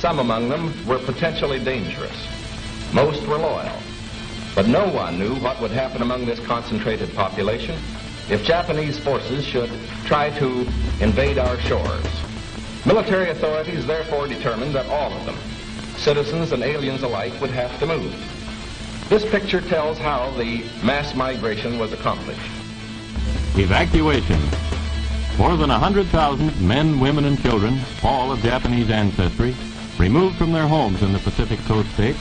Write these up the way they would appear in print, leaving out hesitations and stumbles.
some among them were potentially dangerous. Most were loyal. But no one knew what would happen among this concentrated population if Japanese forces should try to invade our shores. Military authorities therefore determined that all of them, citizens and aliens alike, would have to move. This picture tells how the mass migration was accomplished. Evacuation. More than 100,000 men, women, and children, all of Japanese ancestry, removed from their homes in the Pacific Coast states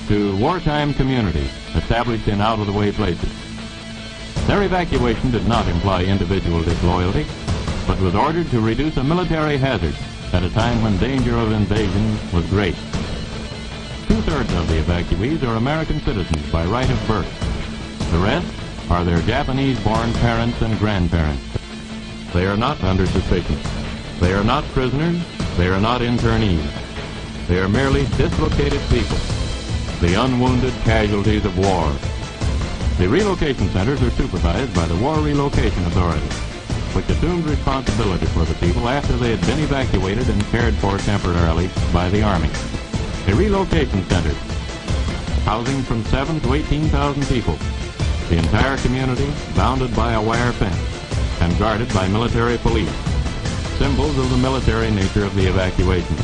to wartime communities established in out-of-the-way places. Their evacuation did not imply individual disloyalty, but was ordered to reduce a military hazard at a time when danger of invasion was great. Two-thirds of the evacuees are American citizens by right of birth. The rest are their Japanese-born parents and grandparents. They are not under suspicion. They are not prisoners. They are not internees. They are merely dislocated people, the unwounded casualties of war. The relocation centers are supervised by the War Relocation Authority, which assumed responsibility for the people after they had been evacuated and cared for temporarily by the Army. A relocation center, housing from 7,000 to 18,000 people, the entire community bounded by a wire fence and guarded by military police, symbols of the military nature of the evacuation.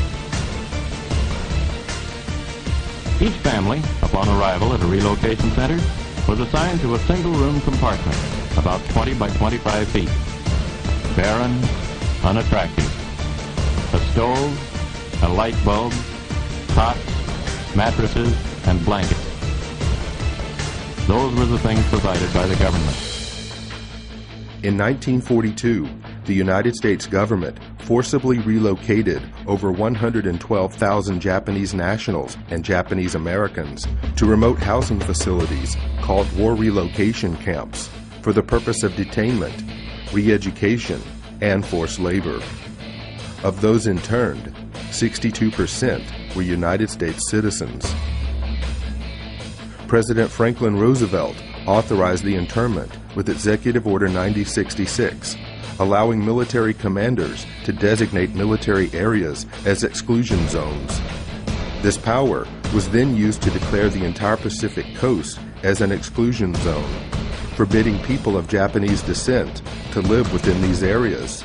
Each family, upon arrival at a relocation center, was assigned to a single-room compartment, about 20 by 25 feet. Barren, unattractive. A stove, a light bulb, cots, mattresses, and blankets. Those were the things provided by the government. In 1942, the United States government forcibly relocated over 112,000 Japanese nationals and Japanese Americans to remote housing facilities called war relocation camps for the purpose of detainment, re-education, and forced labor. Of those interned, 62% were United States citizens. President Franklin Roosevelt authorized the internment with Executive Order 9066, allowing military commanders to designate military areas as exclusion zones. This power was then used to declare the entire Pacific coast as an exclusion zone, forbidding people of Japanese descent to live within these areas,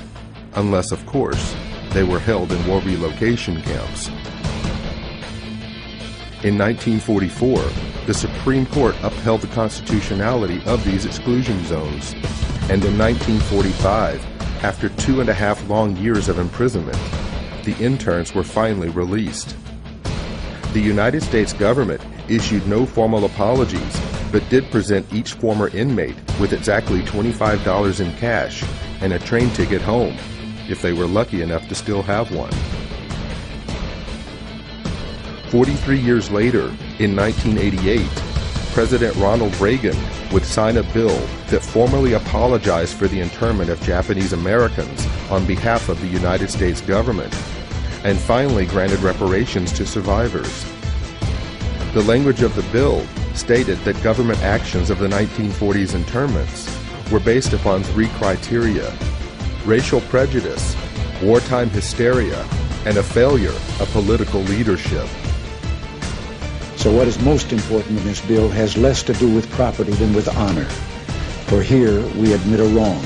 unless, of course, they were held in war relocation camps. In 1944, the Supreme Court upheld the constitutionality of these exclusion zones, and in 1945, after 2.5 long years of imprisonment, the interns were finally released. The United States government issued no formal apologies, but did present each former inmate with exactly $25 in cash and a train ticket home, if they were lucky enough to still have one. 43 years later, in 1988, President Ronald Reagan would sign a bill that formally apologized for the internment of Japanese Americans on behalf of the United States government, and finally granted reparations to survivors. The language of the bill stated that government actions of the 1940s internments were based upon 3 criteria: racial prejudice, wartime hysteria, and a failure of political leadership. So what is most important in this bill has less to do with property than with honor. For here we admit a wrong.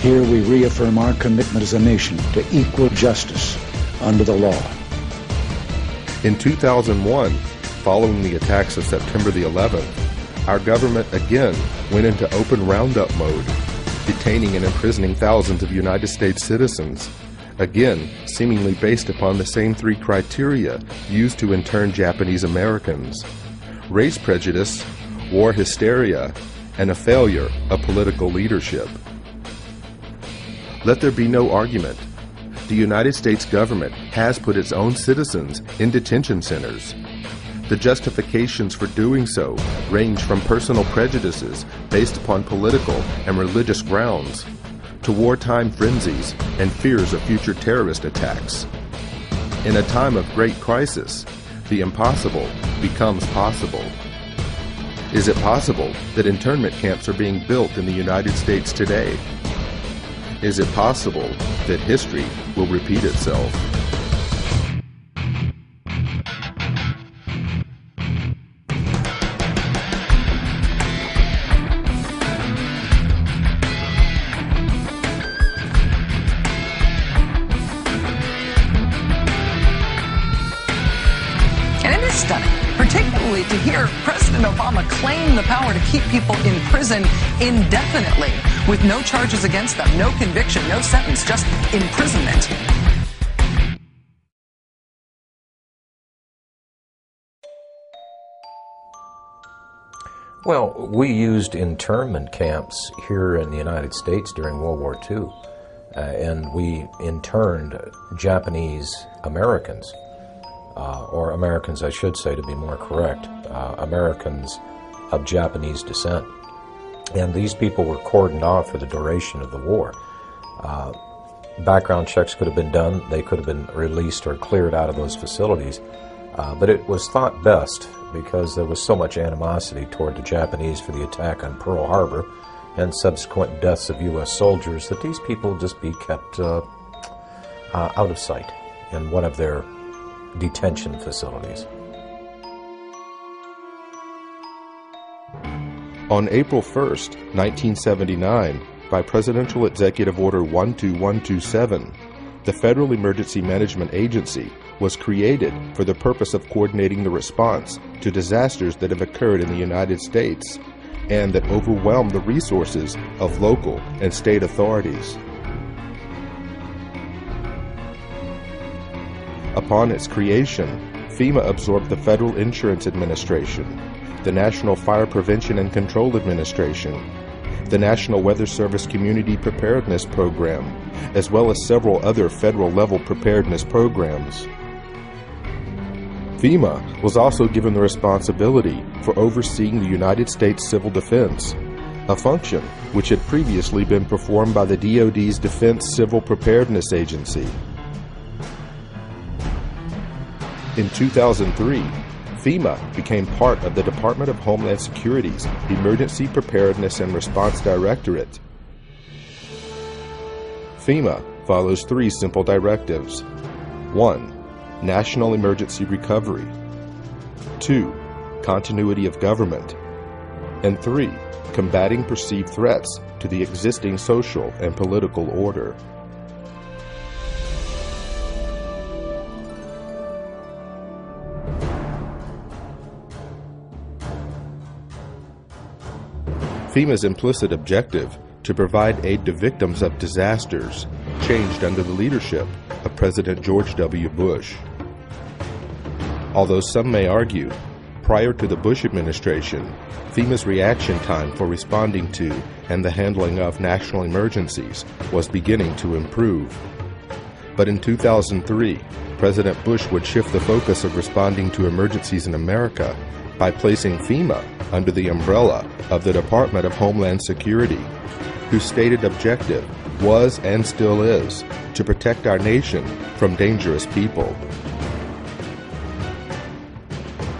Here we reaffirm our commitment as a nation to equal justice under the law. In 2001, following the attacks of September the 11th, our government again went into open roundup mode, detaining and imprisoning thousands of United States citizens, again seemingly based upon the same 3 criteria used to intern Japanese Americans: race prejudice, war hysteria, and a failure of political leadership. Let there be no argument. The United States government has put its own citizens in detention centers. The justifications for doing so range from personal prejudices based upon political and religious grounds to wartime frenzies and fears of future terrorist attacks. In a time of great crisis, the impossible becomes possible. Is it possible that internment camps are being built in the United States today? Is it possible that history will repeat itself? here, President Obama claimed the power to keep people in prison indefinitely with no charges against them, no conviction, no sentence, just imprisonment. Well, we used internment camps here in the United States during World War II, and we interned Japanese Americans, or Americans, I should say, to be more correct, Americans of Japanese descent. And these people were cordoned off for the duration of the war. Background checks could have been done. They could have been released or cleared out of those facilities. But it was thought best, because there was so much animosity toward the Japanese for the attack on Pearl Harbor and subsequent deaths of U.S. soldiers, that these people just be kept out of sight in one of their detention facilities. On April 1st, 1979, by Presidential Executive Order 12127, the Federal Emergency Management Agency was created for the purpose of coordinating the response to disasters that have occurred in the United States and that overwhelm the resources of local and state authorities. Upon its creation, FEMA absorbed the Federal Insurance Administration, the National Fire Prevention and Control Administration, the National Weather Service Community Preparedness Program, as well as several other federal-level preparedness programs. FEMA was also given the responsibility for overseeing the United States Civil Defense, a function which had previously been performed by the DoD's Defense Civil Preparedness Agency. In 2003, FEMA became part of the Department of Homeland Security's Emergency Preparedness and Response Directorate. FEMA follows three simple directives. 1. National emergency recovery. 2. Continuity of government. And 3. Combating perceived threats to the existing social and political order. FEMA's implicit objective to provide aid to victims of disasters changed under the leadership of President George W. Bush. Although some may argue, prior to the Bush administration, FEMA's reaction time for responding to and the handling of national emergencies was beginning to improve. But in 2003, President Bush would shift the focus of responding to emergencies in America by placing FEMA under the umbrella of the Department of Homeland Security, whose stated objective was and still is to protect our nation from dangerous people.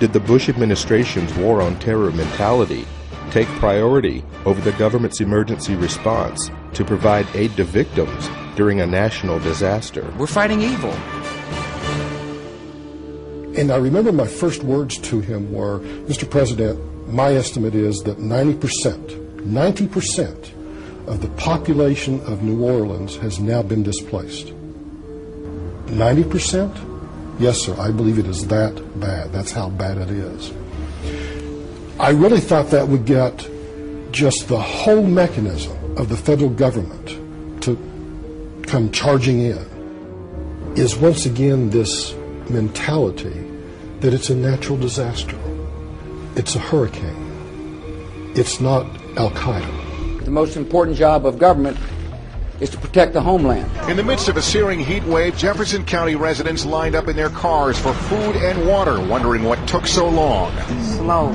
Did the Bush administration's war on terror mentality take priority over the government's emergency response to provide aid to victims during a national disaster? We're fighting evil. And I remember my first words to him were, Mr. President, my estimate is that 90% of the population of New Orleans has now been displaced. 90%? Yes, sir, I believe it is that bad. That's how bad it is. I really thought that would get just the whole mechanism of the federal government to come charging in, is once again this mentality that it's a natural disaster. It's a hurricane. It's not Al-Qaeda. The most important job of government is to protect the homeland. In the midst of a searing heat wave, Jefferson County residents lined up in their cars for food and water, wondering what took so long. Slow.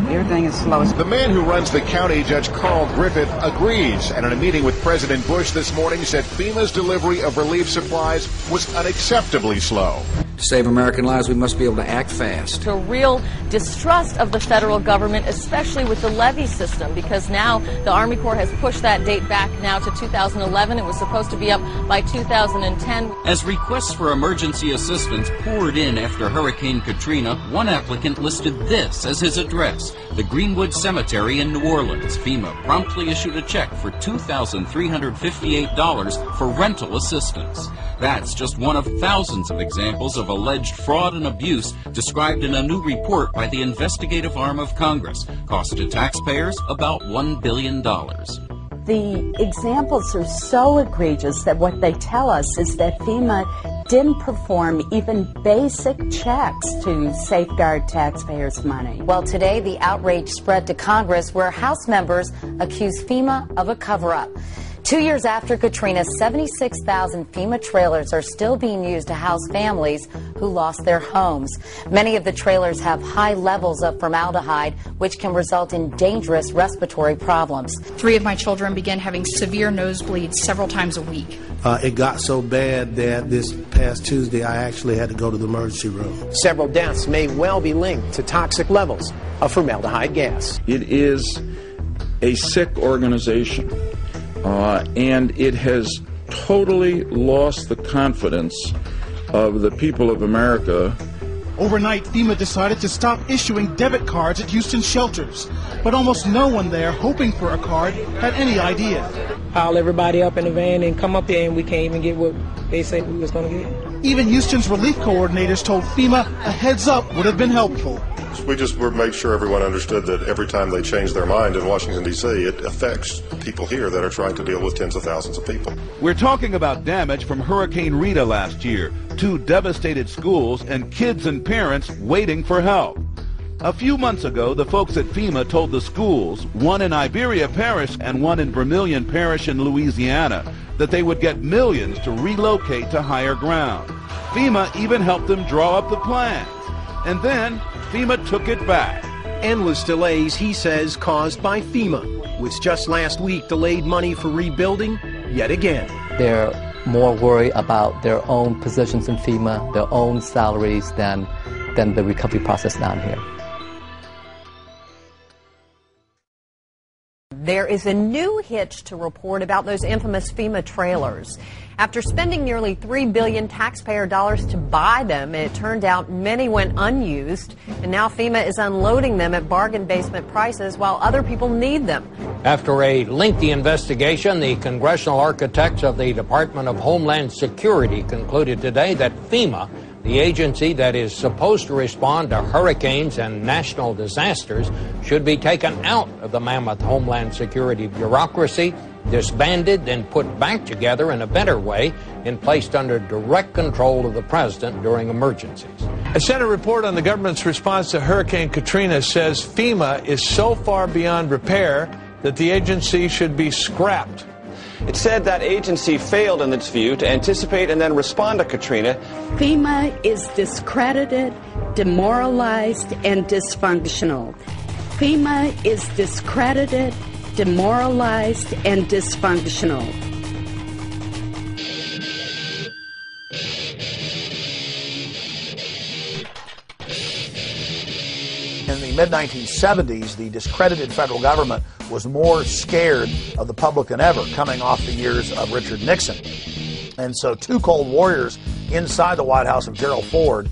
Everything is slow. The man who runs the county, Judge Carl Griffith, agrees, and in a meeting with President Bush this morning said FEMA's delivery of relief supplies was unacceptably slow. To save American lives, we must be able to act fast. To real distrust of the federal government, especially with the levee system, because now the Army Corps has pushed that date back now to 2011. It was supposed to be up by 2010. As requests for emergency assistance poured in after Hurricane Katrina, one applicant listed this as his address, the Greenwood Cemetery in New Orleans. FEMA promptly issued a check for $2,358 for rental assistance. That's just one of thousands of examples of of alleged fraud and abuse described in a new report by the investigative arm of Congress. Cost to taxpayers about $1 billion. The examples are so egregious that what they tell us is that FEMA didn't perform even basic checks to safeguard taxpayers' money. Well, today the outrage spread to Congress where House members accuse FEMA of a cover-up. 2 years after Katrina, 76,000 FEMA trailers are still being used to house families who lost their homes. Many of the trailers have high levels of formaldehyde, which can result in dangerous respiratory problems. 3 of my children began having severe nosebleeds several times a week. It got so bad that this past Tuesday I actually had to go to the emergency room. Several deaths may well be linked to toxic levels of formaldehyde gas. It is a sick organization. And it has totally lost the confidence of the people of America. Overnight, FEMA decided to stop issuing debit cards at Houston shelters, but almost no one there hoping for a card had any idea. Pile everybody up in the van and come up here, and we can't even get what they said we was going to get. Even Houston's relief coordinators told FEMA a heads up would have been helpful. We just made sure everyone understood that every time they change their mind in Washington, D.C., it affects people here that are trying to deal with tens of thousands of people. We're talking about damage from Hurricane Rita last year, 2 devastated schools, and kids and parents waiting for help. A few months ago, the folks at FEMA told the schools, one in Iberia Parish and one in Vermilion Parish in Louisiana, that they would get millions to relocate to higher ground. FEMA even helped them draw up the plans. And then FEMA took it back. Endless delays, he says, caused by FEMA, which just last week delayed money for rebuilding yet again. They're more worried about their own positions in FEMA, their own salaries, than the recovery process down here. There is a new hitch to report about those infamous FEMA trailers. After spending nearly $3 billion taxpayer dollars to buy them, it turned out many went unused, and now FEMA is unloading them at bargain basement prices while other people need them. After a lengthy investigation, the congressional architects of the Department of Homeland Security concluded today that FEMA, the agency that is supposed to respond to hurricanes and national disasters, should be taken out of the mammoth Homeland Security bureaucracy, disbanded, then put back together in a better way and placed under direct control of the president during emergencies. A Senate report on the government's response to Hurricane Katrina says FEMA is so far beyond repair that the agency should be scrapped. It said that agency failed, in its view, to anticipate and then respond to Katrina. FEMA is discredited, demoralized, and dysfunctional. FEMA is discredited, demoralized, and dysfunctional. In the mid-1970s, the discredited federal government was more scared of the public than ever, coming off the years of Richard Nixon. And so 2 Cold Warriors inside the White House of Gerald Ford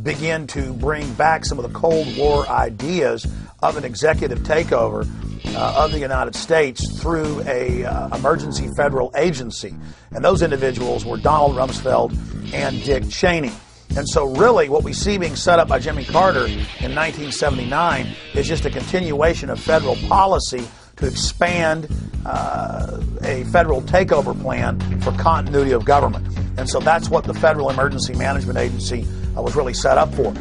began to bring back some of the Cold War ideas of an executive takeover of the United States through a emergency federal agency. And those individuals were Donald Rumsfeld and Dick Cheney. And so really what we see being set up by Jimmy Carter in 1979 is just a continuation of federal policy to expand a federal takeover plan for continuity of government. And so that's what the Federal Emergency Management Agency was really set up for.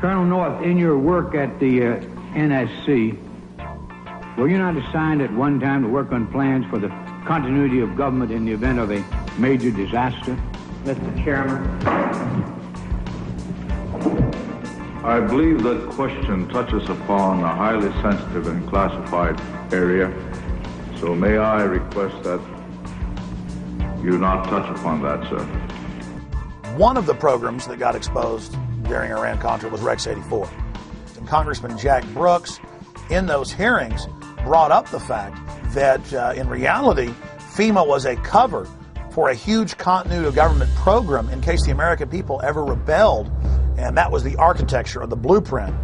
Colonel North, in your work at the NSC, were you not assigned at one time to work on plans for the continuity of government in the event of a major disaster? Mr. Chairman. I believe that question touches upon a highly sensitive and classified area, so may I request that you not touch upon that, sir. One of the programs that got exposed during Iran-Contra was Rex 84. And Congressman Jack Brooks, in those hearings, brought up the fact that in reality, FEMA was a cover for a huge continuity of government program in case the American people ever rebelled. And that was the architecture or the blueprint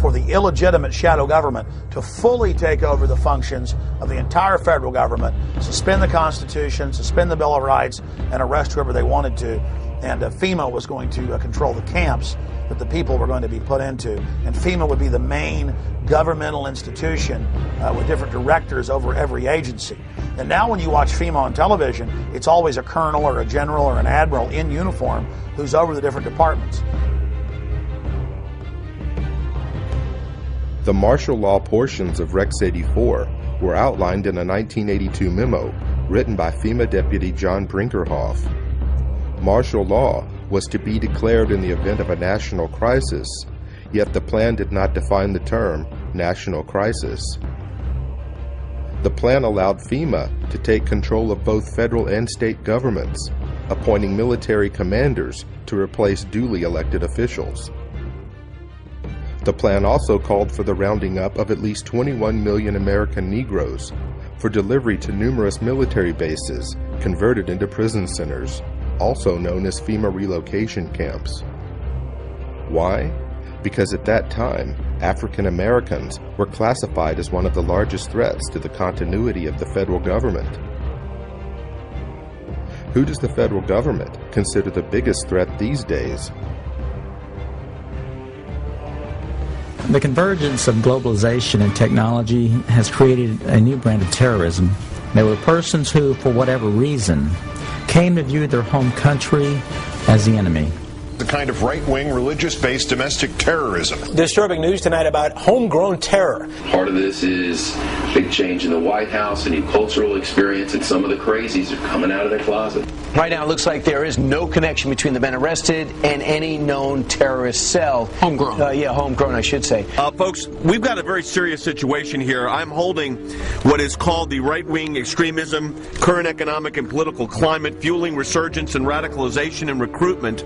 for the illegitimate shadow government to fully take over the functions of the entire federal government, suspend the Constitution, suspend the Bill of Rights, and arrest whoever they wanted to. And FEMA was going to control the camps that the people were going to be put into. And FEMA would be the main governmental institution with different directors over every agency. And now when you watch FEMA on television, it's always a colonel or a general or an admiral in uniform who's over the different departments. The martial law portions of Rex 84 were outlined in a 1982 memo written by FEMA Deputy John Brinkerhoff. Martial law was to be declared in the event of a national crisis, yet the plan did not define the term national crisis. The plan allowed FEMA to take control of both federal and state governments, appointing military commanders to replace duly elected officials. The plan also called for the rounding up of at least 21 million American Negroes for delivery to numerous military bases converted into prison centers, also known as FEMA relocation camps. Why? Because at that time, African Americans were classified as one of the largest threats to the continuity of the federal government. Who does the federal government consider the biggest threat these days? The convergence of globalization and technology has created a new brand of terrorism. There were persons who, for whatever reason, came to view their home country as the enemy. The kind of right-wing, religious-based domestic terrorism. Disturbing news tonight about homegrown terror. Part of this is big change in the White House, a new cultural experience, and some of the crazies are coming out of their closet. Right now, it looks like there is no connection between the men arrested and any known terrorist cell. Homegrown. Homegrown, I should say. Folks, we've got a very serious situation here. I'm holding what is called the right-wing extremism, current economic and political climate, fueling resurgence and radicalization and recruitment.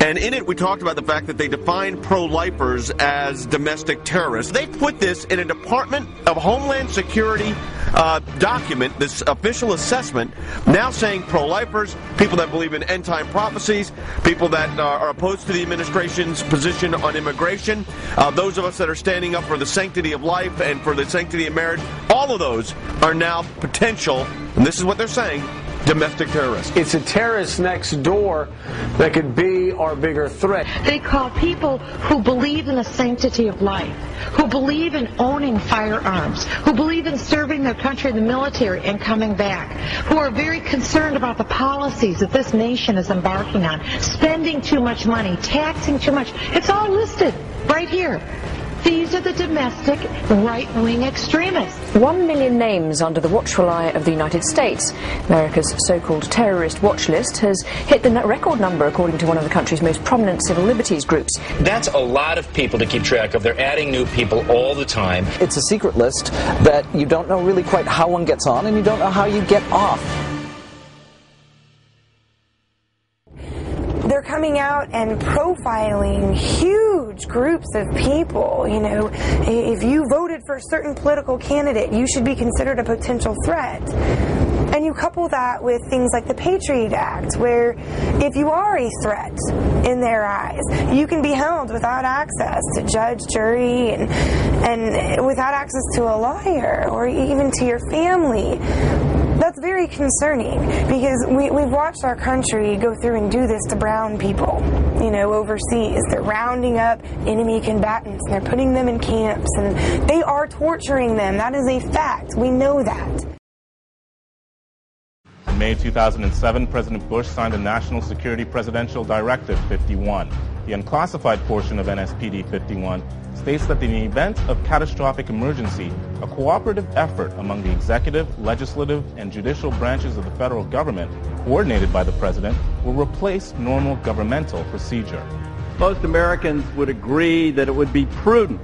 And in it, we talked about the fact that they define pro-lifers as domestic terrorists. They put this in a Department of Homeland Security document, this official assessment, now saying pro-lifers, people that believe in end-time prophecies, people that are opposed to the administration's position on immigration, those of us that are standing up for the sanctity of life and for the sanctity of marriage, all of those are now potential, and this is what they're saying, domestic terrorists. It's a terrorist next door that could be our bigger threat. They call people who believe in the sanctity of life, who believe in owning firearms, who believe in serving their country in the military and coming back, who are very concerned about the policies that this nation is embarking on, spending too much money, taxing too much. It's all listed right here. These are the domestic right-wing extremists. 1 million names under the watchful eye of the United States. America's so-called terrorist watch list has hit the record number according to one of the country's most prominent civil liberties groups. That's a lot of people to keep track of. They're adding new people all the time. It's a secret list that you don't know really quite how one gets on and you don't know how you get off. They're coming out and profiling huge groups of people. You know, if you voted for a certain political candidate, you should be considered a potential threat. And you couple that with things like the Patriot Act, where if you are a threat in their eyes, you can be held without access to judge, jury, and without access to a lawyer or even to your family. That's very concerning because we've watched our country go through and do this to brown people, you know, overseas. They're rounding up enemy combatants and they're putting them in camps and they are torturing them. That is a fact. We know that. In May 2007, President Bush signed the National Security Presidential Directive 51. The unclassified portion of NSPD 51 states that in the event of catastrophic emergency, a cooperative effort among the executive, legislative, and judicial branches of the federal government, coordinated by the president, will replace normal governmental procedure. Most Americans would agree that it would be prudent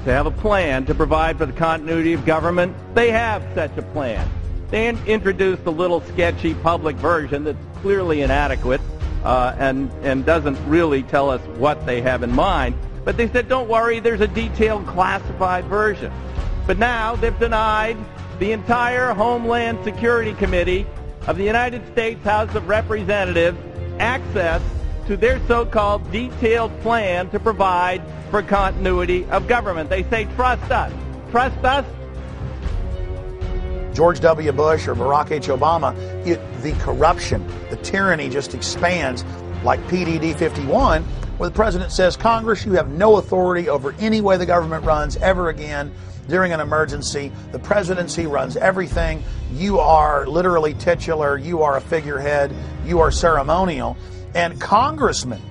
to have a plan to provide for the continuity of government. They have such a plan. They introduced a little sketchy public version that's clearly inadequate and doesn't really tell us what they have in mind. But they said, don't worry, there's a detailed classified version. But now they've denied the entire Homeland Security Committee of the United States House of Representatives access to their so-called detailed plan to provide for continuity of government. They say, trust us. Trust us? George W. Bush or Barack H. Obama, the corruption, the tyranny just expands like PDD 51, where the president says, Congress, you have no authority over any way the government runs ever again. During an emergency, the presidency runs everything. You are literally titular. You are a figurehead. You are ceremonial. And congressmen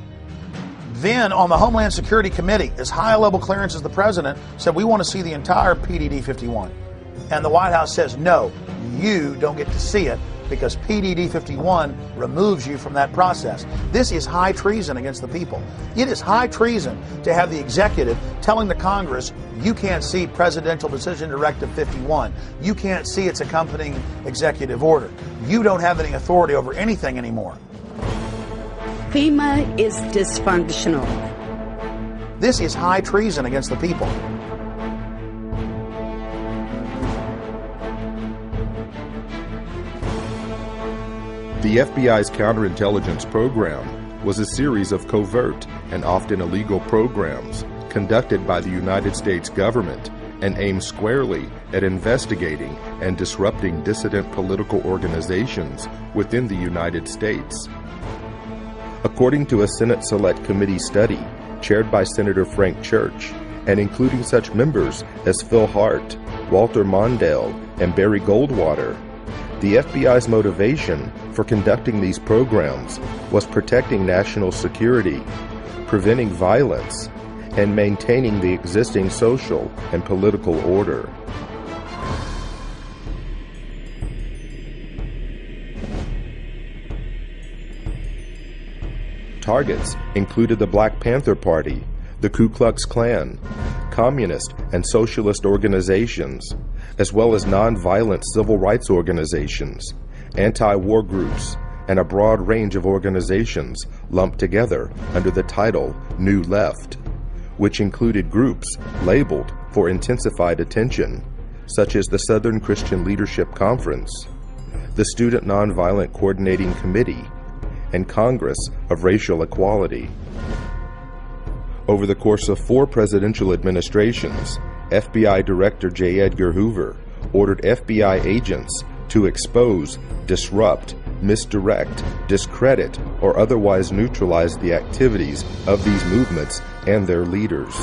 then on the Homeland Security Committee, as high a level clearance as the president, said, we want to see the entire PDD 51. And the White House says, no, you don't get to see it because PDD 51 removes you from that process. This is high treason against the people. It is high treason to have the executive telling the Congress, you can't see Presidential Decision Directive 51. You can't see its accompanying executive order. You don't have any authority over anything anymore. FEMA is dysfunctional. This is high treason against the people. The FBI's counterintelligence program was a series of covert and often illegal programs conducted by the United States government and aimed squarely at investigating and disrupting dissident political organizations within the United States. According to a Senate Select Committee study chaired by Senator Frank Church, and including such members as Phil Hart, Walter Mondale, and Barry Goldwater, the FBI's motivation for conducting these programs was protecting national security, preventing violence, and maintaining the existing social and political order. Targets included the Black Panther Party, the Ku Klux Klan, communist and socialist organizations, as well as nonviolent civil rights organizations, anti-war groups, and a broad range of organizations lumped together under the title New Left, which included groups labeled for intensified attention, such as the Southern Christian Leadership Conference, the Student Nonviolent Coordinating Committee, and Congress of Racial Equality. Over the course of 4 presidential administrations, FBI Director J. Edgar Hoover ordered FBI agents to expose, disrupt, misdirect, discredit, or otherwise neutralize the activities of these movements and their leaders.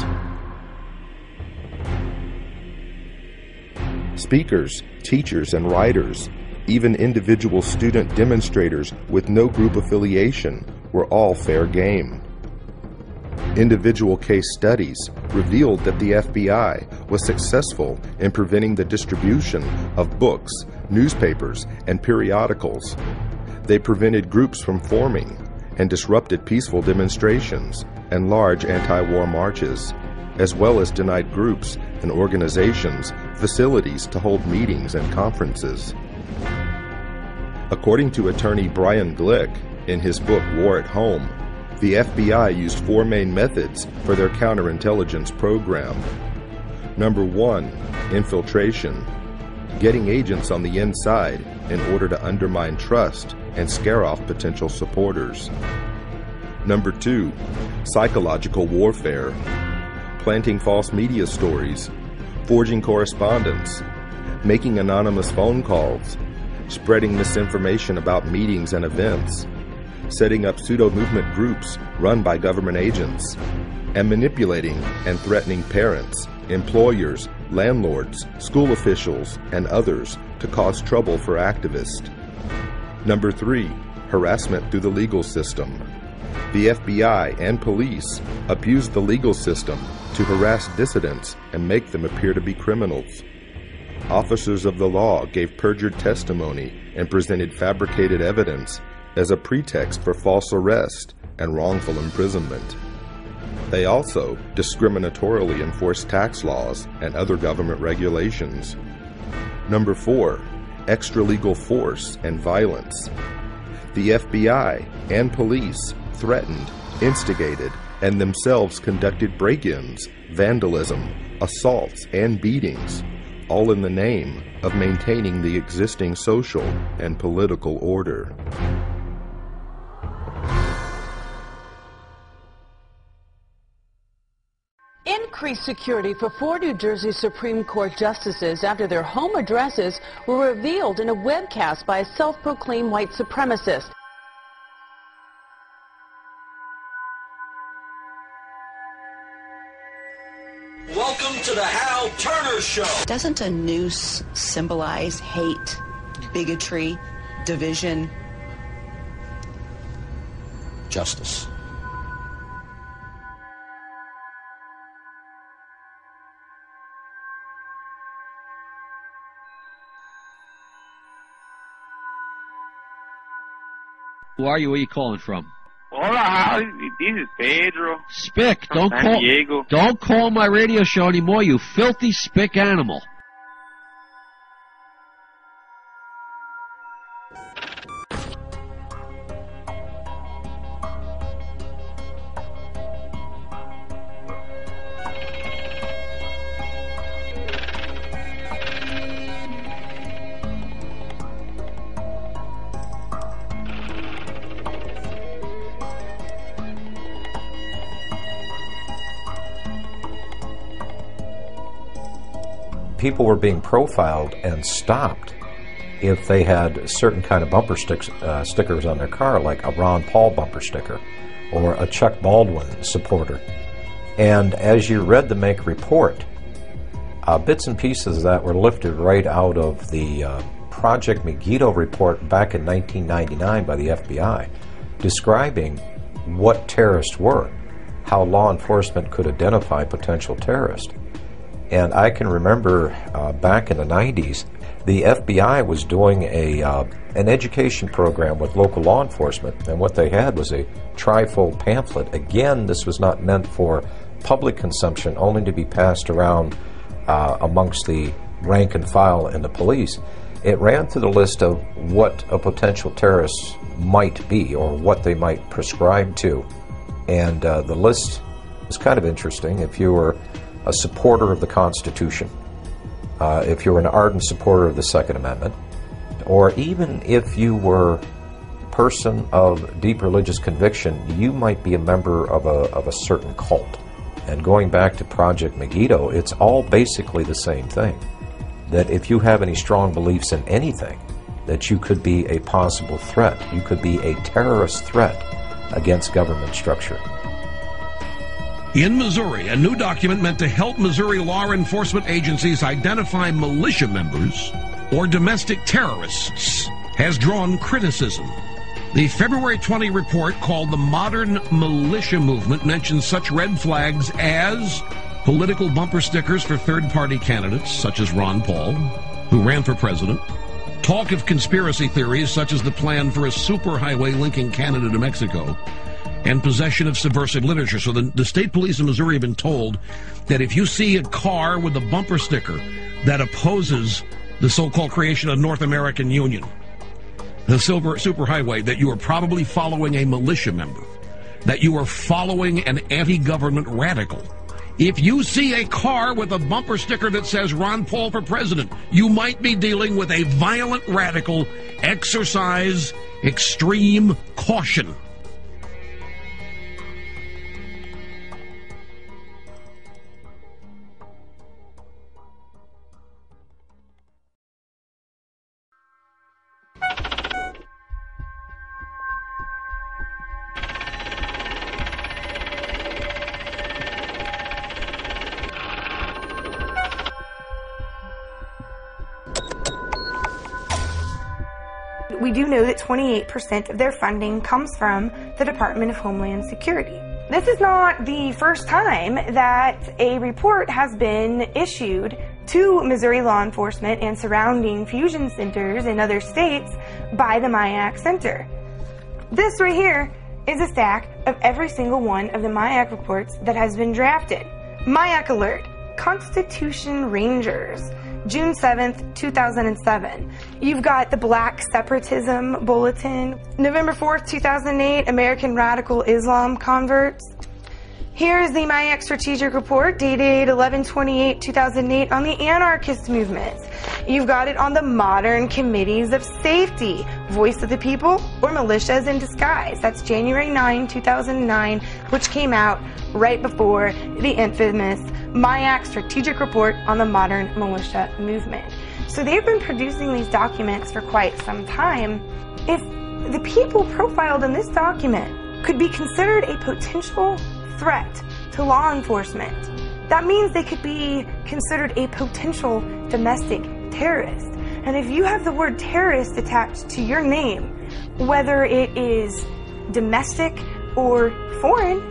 Speakers, teachers, and writers, even individual student demonstrators with no group affiliation, were all fair game. Individual case studies revealed that the FBI was successful in preventing the distribution of books, newspapers, and periodicals. They prevented groups from forming and disrupted peaceful demonstrations and large anti-war marches, as well as denied groups and organizations facilities to hold meetings and conferences. According to attorney Brian Glick in his book War at Home, the FBI used 4 main methods for their counterintelligence program. Number 1, infiltration, getting agents on the inside in order to undermine trust and scare off potential supporters. Number 2, psychological warfare, planting false media stories, forging correspondence, making anonymous phone calls, spreading misinformation about meetings and events, setting up pseudo-movement groups run by government agents, and manipulating and threatening parents, employers, landlords, school officials, and others to cause trouble for activists. Number 3, harassment through the legal system. The FBI and police abused the legal system to harass dissidents and make them appear to be criminals. Officers of the law gave perjured testimony and presented fabricated evidence as a pretext for false arrest and wrongful imprisonment. They also discriminatorily enforced tax laws and other government regulations. Number 4, extralegal force and violence. The FBI and police threatened, instigated, and themselves conducted break-ins, vandalism, assaults, and beatings, all in the name of maintaining the existing social and political order. Increased security for 4 New Jersey Supreme Court justices after their home addresses were revealed in a webcast by a self-proclaimed white supremacist. Welcome to the Hal Turner Show. Doesn't a noose symbolize hate, bigotry, division? Justice. Who are you? Where are you calling from? Hola, this is Pedro. Spick, From San Diego. don't call my radio show anymore, you filthy spick animal. People were being profiled and stopped if they had certain kind of bumper stickers on their car, like a Ron Paul bumper sticker or a Chuck Baldwin supporter. And as you read the Make report, bits and pieces that were lifted right out of the Project Megiddo report back in 1999 by the FBI, describing what terrorists were, how law enforcement could identify potential terrorists. And I can remember back in the 90s, the FBI was doing an education program with local law enforcement, and what they had was a trifold pamphlet. Again, this was not meant for public consumption, only to be passed around amongst the rank and file in the police. It ran through the list of what a potential terrorist might be or what they might prescribe to. And the list is kind of interesting. If you were a supporter of the Constitution, if you were an ardent supporter of the Second Amendment, or even if you were a person of deep religious conviction, you might be a member of a certain cult. And going back to Project Megiddo, it's all basically the same thing. That if you have any strong beliefs in anything, that you could be a possible threat. You could be a terrorist threat against government structure. In Missouri, a new document meant to help Missouri law enforcement agencies identify militia members or domestic terrorists has drawn criticism. The February 20 report, called the Modern Militia Movement, mentions such red flags as political bumper stickers for third-party candidates, such as Ron Paul, who ran for president, talk of conspiracy theories, such as the plan for a superhighway linking Canada to Mexico, and possession of subversive literature. So the state police in Missouri have been told that if you see a car with a bumper sticker that opposes the so-called creation of North American Union, the superhighway, that you are probably following a militia member, that you are following an anti-government radical. If you see a car with a bumper sticker that says Ron Paul for president, you might be dealing with a violent radical. Exercise extreme caution. We do know that 28% of their funding comes from the Department of Homeland Security. This is not the first time that a report has been issued to Missouri law enforcement and surrounding fusion centers in other states by the MIAC Center. This right here is a stack of every single one of the MIAC reports that has been drafted. MIAC Alert, Constitution Rangers, June 7th, 2007. You've got the Black Separatism Bulletin, November 4th, 2008, American Radical Islam Converts. Here's the MIAC strategic report dated 11/28/2008 on the anarchist movement. You've got it on the modern committees of safety, voice of the people, or militias in disguise. That's January 9, 2009, which came out right before the infamous MIAC strategic report on the modern militia movement. So they've been producing these documents for quite some time. If the people profiled in this document could be considered a potential threat to law enforcement, that means they could be considered a potential domestic terrorist. And if you have the word terrorist attached to your name, whether it is domestic or foreign,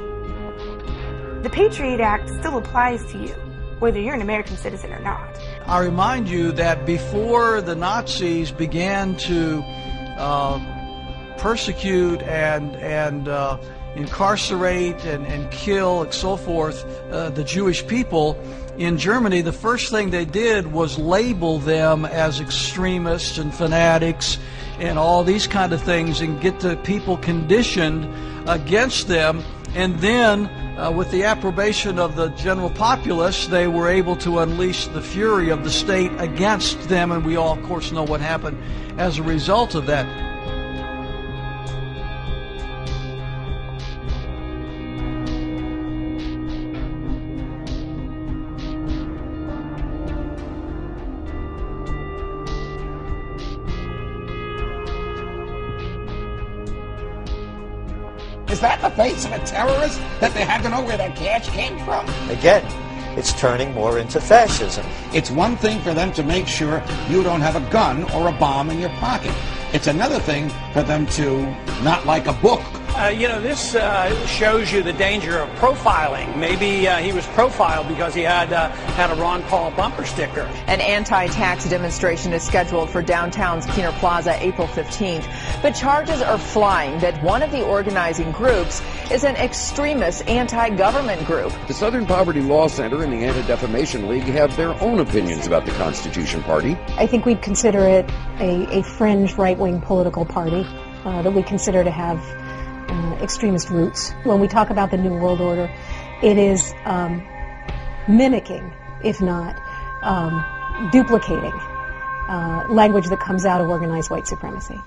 the Patriot Act still applies to you, whether you're an American citizen or not. I remind you that before the Nazis began to persecute and incarcerate and kill and so forth the Jewish people in Germany, the first thing they did was label them as extremists and fanatics and all these kind of things and get the people conditioned against them. And then with the approbation of the general populace, they were able to unleash the fury of the state against them, and we all, of course, know what happened as a result of that. Is that the face of a terrorist that they had to know where that cash came from? Again, it's turning more into fascism. It's one thing for them to make sure you don't have a gun or a bomb in your pocket. It's another thing for them to not like a book. This shows you the danger of profiling. Maybe he was profiled because he had a Ron Paul bumper sticker. An anti-tax demonstration is scheduled for downtown's Keener Plaza April 15th. But charges are flying that one of the organizing groups is an extremist anti-government group. The Southern Poverty Law Center and the Anti-Defamation League have their own opinions about the Constitution Party. I think we'd consider it a fringe right-wing political party that we consider to have extremist roots. When we talk about the New World Order, it is mimicking, if not duplicating, language that comes out of organized white supremacy.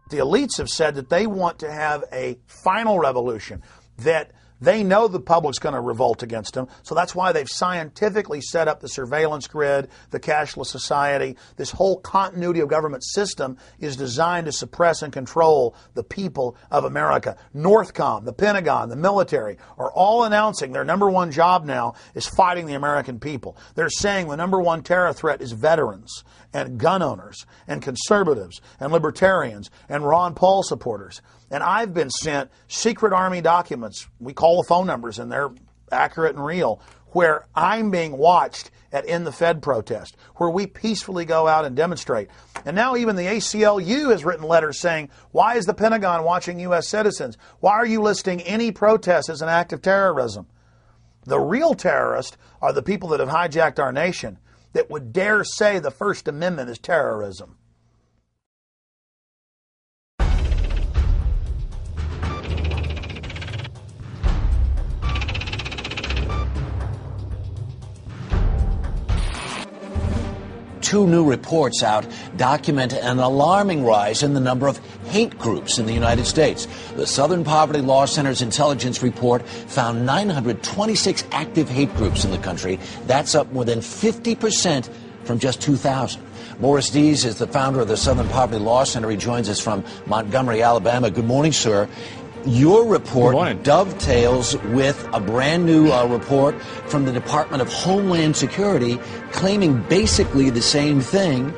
The elites have said that they want to have a final revolution, that they know the public's going to revolt against them, so that's why they've scientifically set up the surveillance grid, the cashless society. This whole continuity of government system is designed to suppress and control the people of America. Northcom, the Pentagon, the military are all announcing their number one job now is fighting the American people. They're saying the number one terror threat is veterans and gun owners and conservatives and libertarians and Ron Paul supporters. And I've been sent secret Army documents, we call the phone numbers and they're accurate and real, where I'm being watched at In the Fed protest, where we peacefully go out and demonstrate. And now even the ACLU has written letters saying, why is the Pentagon watching U.S. citizens? Why are you listing any protest as an act of terrorism? The real terrorists are the people that have hijacked our nation that would dare say the First Amendment is terrorism. Two new reports out document an alarming rise in the number of hate groups in the United States. The Southern Poverty Law Center's intelligence report found 926 active hate groups in the country. That's up more than 50% from just 2000. Morris Dees is the founder of the Southern Poverty Law Center. He joins us from Montgomery, Alabama. Good morning, sir. Your report dovetails with a brand new report from the Department of Homeland Security claiming basically the same thing.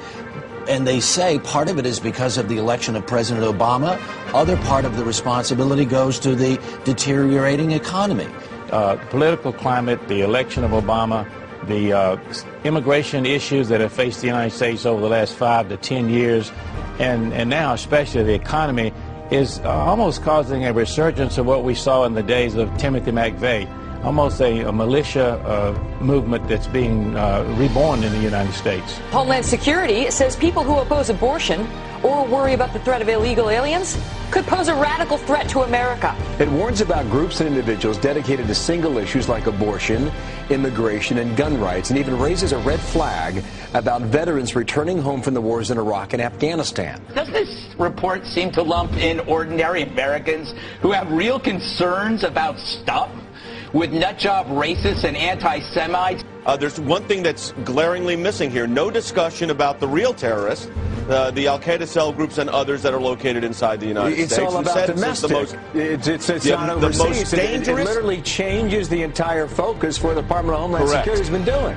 And they say part of it is because of the election of President Obama. Other part of the responsibility goes to the deteriorating economy. Political climate, the election of Obama, the immigration issues that have faced the United States over the last 5 to 10 years, and now especially the economy, is almost causing a resurgence of what we saw in the days of Timothy McVeigh, almost a militia movement that's being reborn in the United States. Homeland Security says people who oppose abortion or worry about the threat of illegal aliens could pose a radical threat to America. It warns about groups and individuals dedicated to single issues like abortion, immigration, and gun rights, and even raises a red flag about veterans returning home from the wars in Iraq and Afghanistan. Does this report seem to lump in ordinary Americans who have real concerns about stuff with nutjob racists and anti-Semites? There's one thing that's glaringly missing here. No discussion about the real terrorists, the Al-Qaeda cell groups and others that are located inside the United States. It's all about domestic. It's not overseas. The most dangerous. It literally changes the entire focus for the Department of Homeland Security has been doing.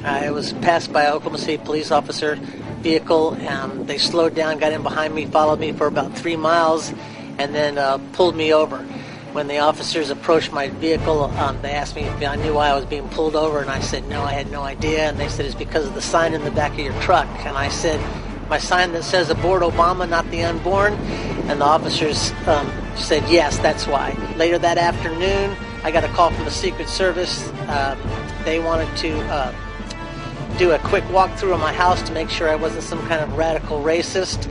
I was passed by an Oklahoma City police officer vehicle, and they slowed down, got in behind me, followed me for about 3 miles, and then pulled me over. When the officers approached my vehicle, they asked me if I knew why I was being pulled over, and I said no, I had no idea. And they said it's because of the sign in the back of your truck. And I said, my sign that says aboard Obama, not the unborn. And the officers said yes, that's why. Later that afternoon, I got a call from the Secret Service. They wanted to do a quick walkthrough of my house to make sure I wasn't some kind of radical racist.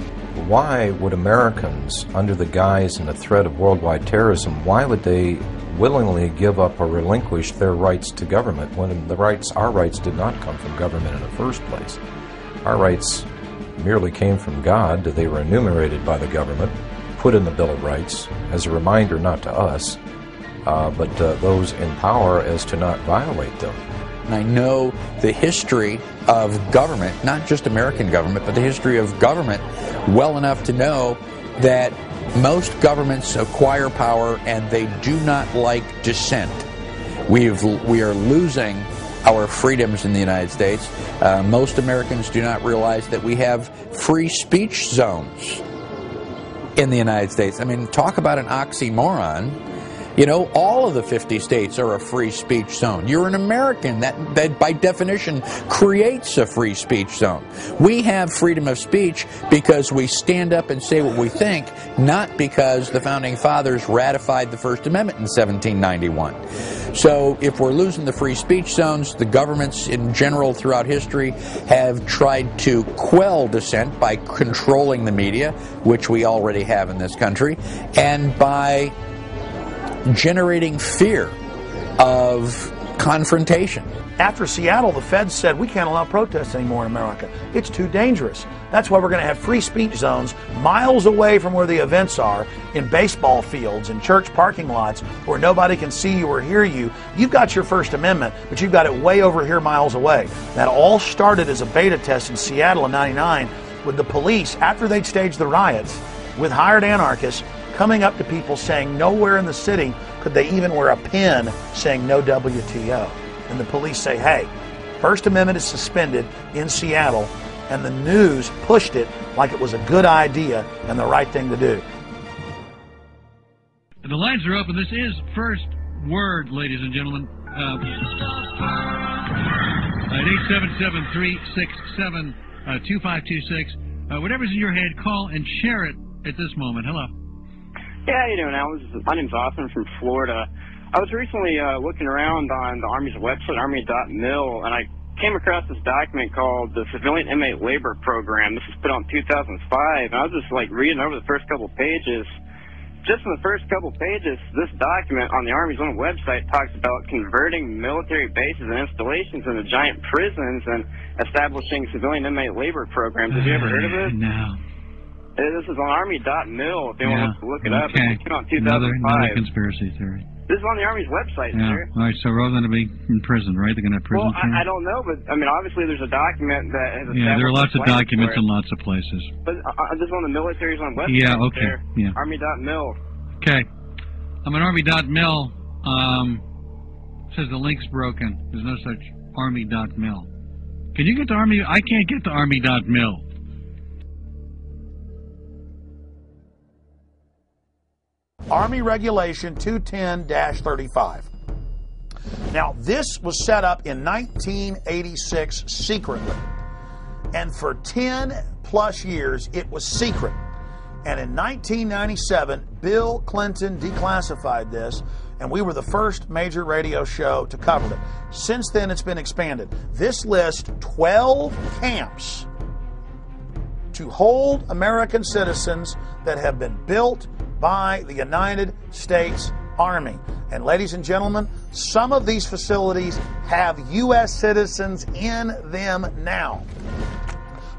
Why would Americans, under the guise and the threat of worldwide terrorism, why would they willingly give up or relinquish their rights to government when our rights did not come from government in the first place? Our rights merely came from God. They were enumerated by the government, put in the Bill of Rights as a reminder not to us, but those in power as to not violate them. And I know the history of government, not just American government, but the history of government well enough to know that most governments acquire power and they do not like dissent. We are losing our freedoms in the United States. Most Americans do not realize that we have free speech zones in the United States. I mean, talk about an oxymoron. You know, all of the 50 states are a free speech zone. You're an American. That by definition creates a free speech zone. We have freedom of speech because we stand up and say what we think, not because the Founding Fathers ratified the First Amendment in 1791. So if we're losing the free speech zones, the governments in general throughout history have tried to quell dissent by controlling the media, which we already have in this country, and by generating fear of confrontation. After Seattle, the feds said we can't allow protests anymore in America. It's too dangerous. That's why we're going to have free speech zones miles away from where the events are, in baseball fields, in church parking lots, where nobody can see you or hear you. You've got your First Amendment, but you've got it way over here miles away. That all started as a beta test in Seattle in '99 with the police, after they'd staged the riots, with hired anarchists, coming up to people saying nowhere in the city could they even wear a pin saying no WTO. And the police say, hey, First Amendment is suspended in Seattle, and the news pushed it like it was a good idea and the right thing to do. The lines are open. This is First Word, ladies and gentlemen. At 877-367-2526. Whatever's in your head, call and share it at this moment. Hello. Yeah, how you doing, Al? My name's Austin from Florida. I was recently looking around on the Army's website, Army.mil, and I came across this document called the Civilian Inmate Labor Program. This was put out in 2005, and I was just like reading over the first couple pages. Just in the first couple pages, this document on the Army's own website talks about converting military bases and installations into giant prisons and establishing civilian inmate labor programs. Have you ever heard of this? No. This is on Army.mil if anyone wants to look it up. Okay. It came out in 2005. Another conspiracy theory. This is on the Army's website, Yeah. sir. All right, so we're all going to be in prison, right? They're going to have prison Well, terms? I don't know, but I mean, obviously there's a document that has Yeah, there are lots of plans documents for it. in lots of places. But this is on the military's own website. Yeah, okay. There. Yeah. Army.mil. Okay. I'm on Army.mil. Says the link's broken. There's no such Army.mil. Can you get to Army? I can't get to Army.mil. Army Regulation 210-35. Now, this was set up in 1986 secretly. And for 10 plus years, it was secret. And in 1997, Bill Clinton declassified this, and we were the first major radio show to cover it. Since then, it's been expanded. This lists 12 camps to hold American citizens that have been built by the United States Army. And ladies and gentlemen, some of these facilities have U.S. citizens in them now.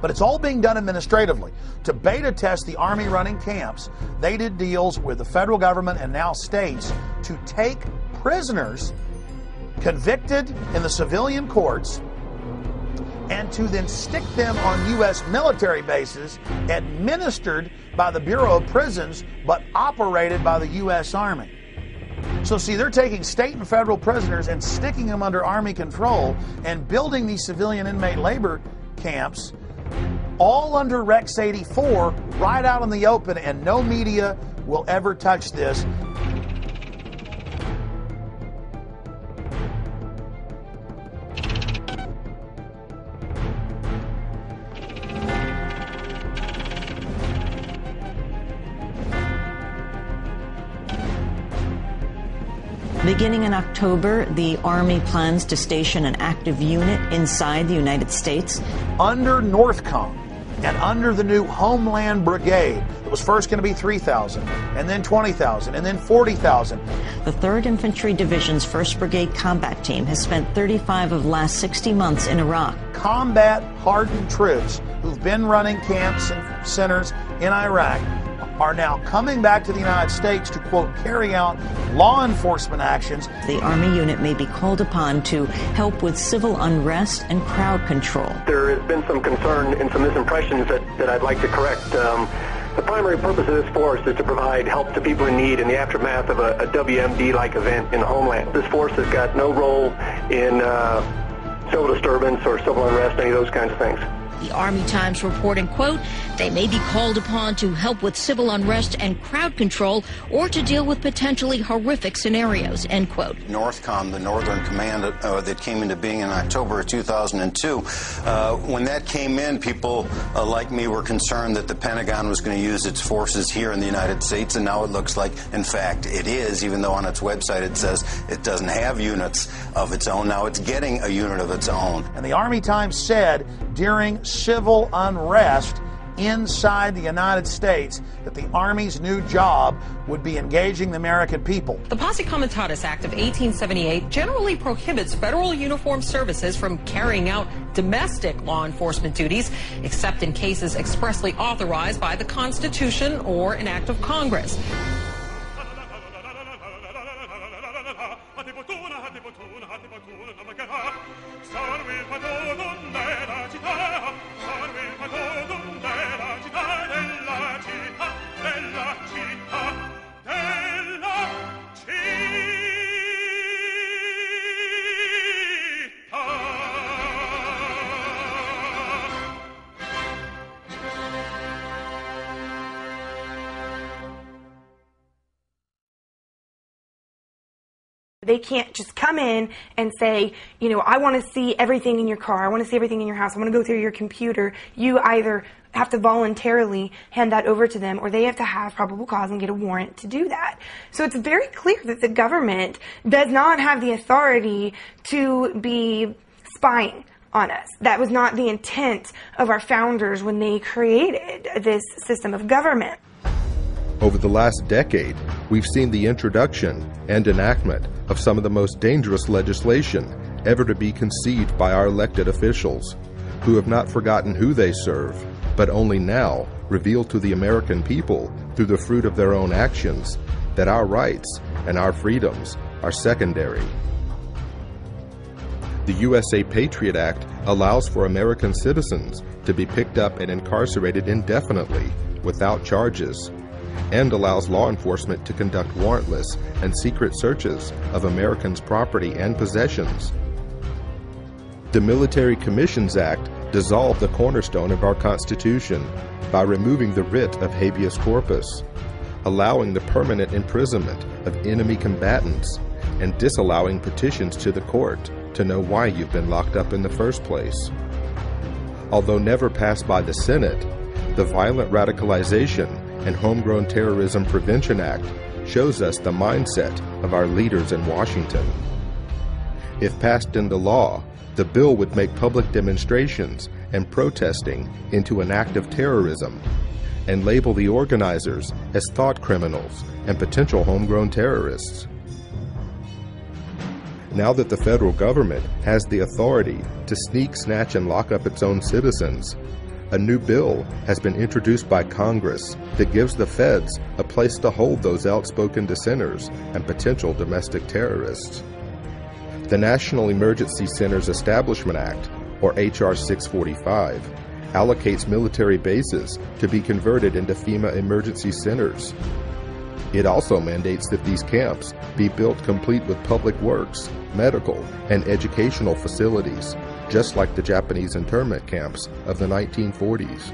But it's all being done administratively. To beta test the Army running camps, they did deals with the federal government and now states to take prisoners convicted in the civilian courts and to then stick them on U.S. military bases administered by the Bureau of Prisons but operated by the U.S. Army. So see, they're taking state and federal prisoners and sticking them under Army control and building these civilian inmate labor camps all under Rex 84 right out in the open, and no media will ever touch this. Beginning in October, the Army plans to station an active unit inside the United States. Under NORTHCOM and under the new Homeland Brigade, it was first going to be 3,000, and then 20,000, and then 40,000. The 3rd Infantry Division's 1st Brigade Combat Team has spent 35 of the last 60 months in Iraq. Combat-hardened troops who've been running camps and centers in Iraq are now coming back to the United States to, quote, carry out law enforcement actions. The Army unit may be called upon to help with civil unrest and crowd control. There has been some concern and some misimpressions that I'd like to correct. The primary purpose of this force is to provide help to people in need in the aftermath of a WMD-like event in the homeland. This force has got no role in civil disturbance or civil unrest, any of those kinds of things. The Army Times reporting, quote, they may be called upon to help with civil unrest and crowd control or to deal with potentially horrific scenarios, end quote. NORTHCOM, the Northern Command that came into being in October of 2002, when that came in, people like me were concerned that the Pentagon was going to use its forces here in the United States, and now it looks like, in fact, it is, even though on its website it says it doesn't have units of its own. Now it's getting a unit of its own. And the Army Times said during civil unrest inside the United States that the Army's new job would be engaging the American people. The Posse Comitatus Act of 1878 generally prohibits federal uniformed services from carrying out domestic law enforcement duties, except in cases expressly authorized by the Constitution or an act of Congress. They can't just come in and say, you know, I want to see everything in your car, I want to see everything in your house, I want to go through your computer. You either have to voluntarily hand that over to them, or they have to have probable cause and get a warrant to do that. So it's very clear that the government does not have the authority to be spying on us. That was not the intent of our founders when they created this system of government. Over the last decade, we've seen the introduction and enactment of some of the most dangerous legislation ever to be conceived by our elected officials, who have not forgotten who they serve, but only now reveal to the American people, through the fruit of their own actions, that our rights and our freedoms are secondary. The USA Patriot Act allows for American citizens to be picked up and incarcerated indefinitely without charges, and allows law enforcement to conduct warrantless and secret searches of Americans' property and possessions. The Military Commissions Act dissolved the cornerstone of our Constitution by removing the writ of habeas corpus, allowing the permanent imprisonment of enemy combatants, and disallowing petitions to the court to know why you've been locked up in the first place. Although never passed by the Senate, the Violent Radicalization and Homegrown Terrorism Prevention Act shows us the mindset of our leaders in Washington. If passed into law, the bill would make public demonstrations and protesting into an act of terrorism and label the organizers as thought criminals and potential homegrown terrorists. Now that the federal government has the authority to sneak, snatch, and lock up its own citizens, a new bill has been introduced by Congress that gives the feds a place to hold those outspoken dissenters and potential domestic terrorists. The National Emergency Centers Establishment Act, or H.R. 645, allocates military bases to be converted into FEMA emergency centers. It also mandates that these camps be built complete with public works, medical, and educational facilities, just like the Japanese internment camps of the 1940s.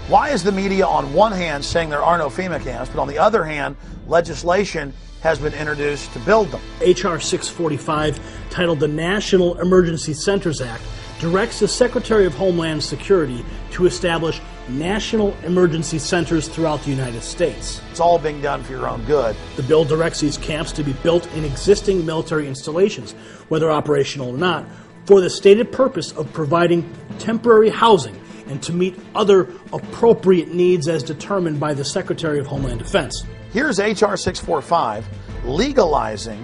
Why is the media on one hand saying there are no FEMA camps, but on the other hand, legislation has been introduced to build them? H.R. 645, titled the National Emergency Centers Act, directs the Secretary of Homeland Security to establish national emergency centers throughout the United States. It's all being done for your own good. The bill directs these camps to be built in existing military installations, whether operational or not, for the stated purpose of providing temporary housing and to meet other appropriate needs as determined by the Secretary of Homeland Defense. Here's H.R. 645 legalizing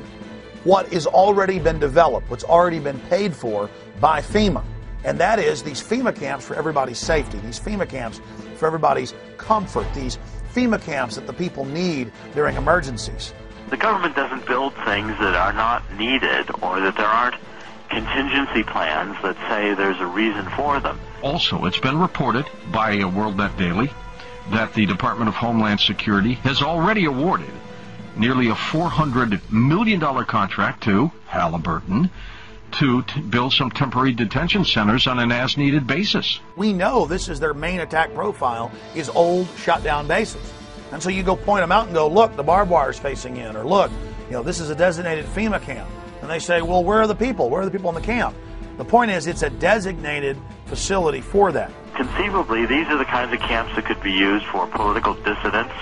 what has already been developed, what's already been paid for by FEMA. And that is these FEMA camps for everybody's safety, these FEMA camps for everybody's comfort, these FEMA camps that the people need during emergencies. The government doesn't build things that are not needed or that there aren't contingency plans that say there's a reason for them. Also, it's been reported by WorldNet Daily that the Department of Homeland Security has already awarded nearly a $400 million contract to Halliburton to build some temporary detention centers on an as-needed basis. We know this is their main attack profile, is old, shut-down bases. And so you go point them out and go, look, the barbed wire's facing in, or look, this is a designated FEMA camp. And they say, well, where are the people? Where are the people in the camp? The point is, it's a designated facility for that. Conceivably, these are the kinds of camps that could be used for political dissidents,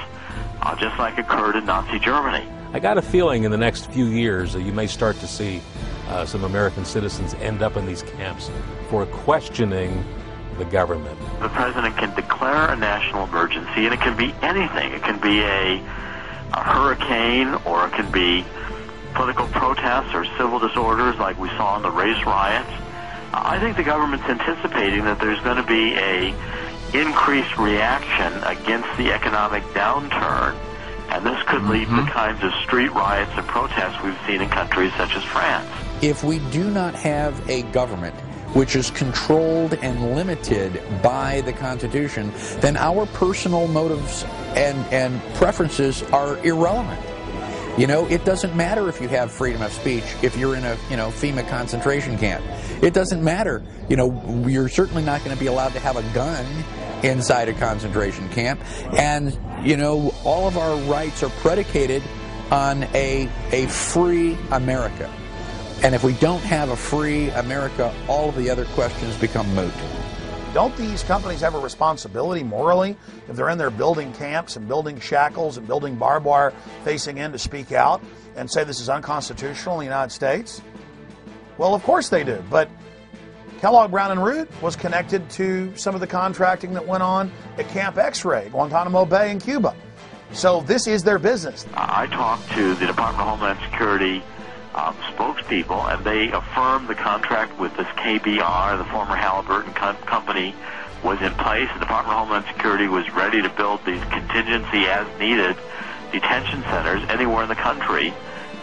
just like occurred in Nazi Germany. I got a feeling in the next few years that you may start to see some American citizens end up in these camps for questioning the government. The president can declare a national emergency, and it can be anything. It can be a hurricane, or it can be political protests or civil disorders like we saw in the race riots. I think the government's anticipating that there's going to be a increased reaction against the economic downturn, and this could lead to the kinds of street riots and protests we've seen in countries such as France. If we do not have a government which is controlled and limited by the Constitution, then our personal motives and preferences are irrelevant. It doesn't matter if you have freedom of speech if you're in a, FEMA concentration camp. It doesn't matter. You're certainly not going to be allowed to have a gun inside a concentration camp. And, all of our rights are predicated on a free America. And if we don't have a free America, all of the other questions become moot. Don't these companies have a responsibility morally if they're in there building camps and building shackles and building barbed wire facing in to speak out and say this is unconstitutional in the United States? Well, of course they do. But Kellogg Brown and Root was connected to some of the contracting that went on at Camp X-Ray, Guantanamo Bay in Cuba. So this is their business. I talked to the Department of Homeland Security spokespeople, and they affirmed the contract with this KBR, the former Halliburton company, was in place. The Department of Homeland Security was ready to build these contingency as-needed detention centers anywhere in the country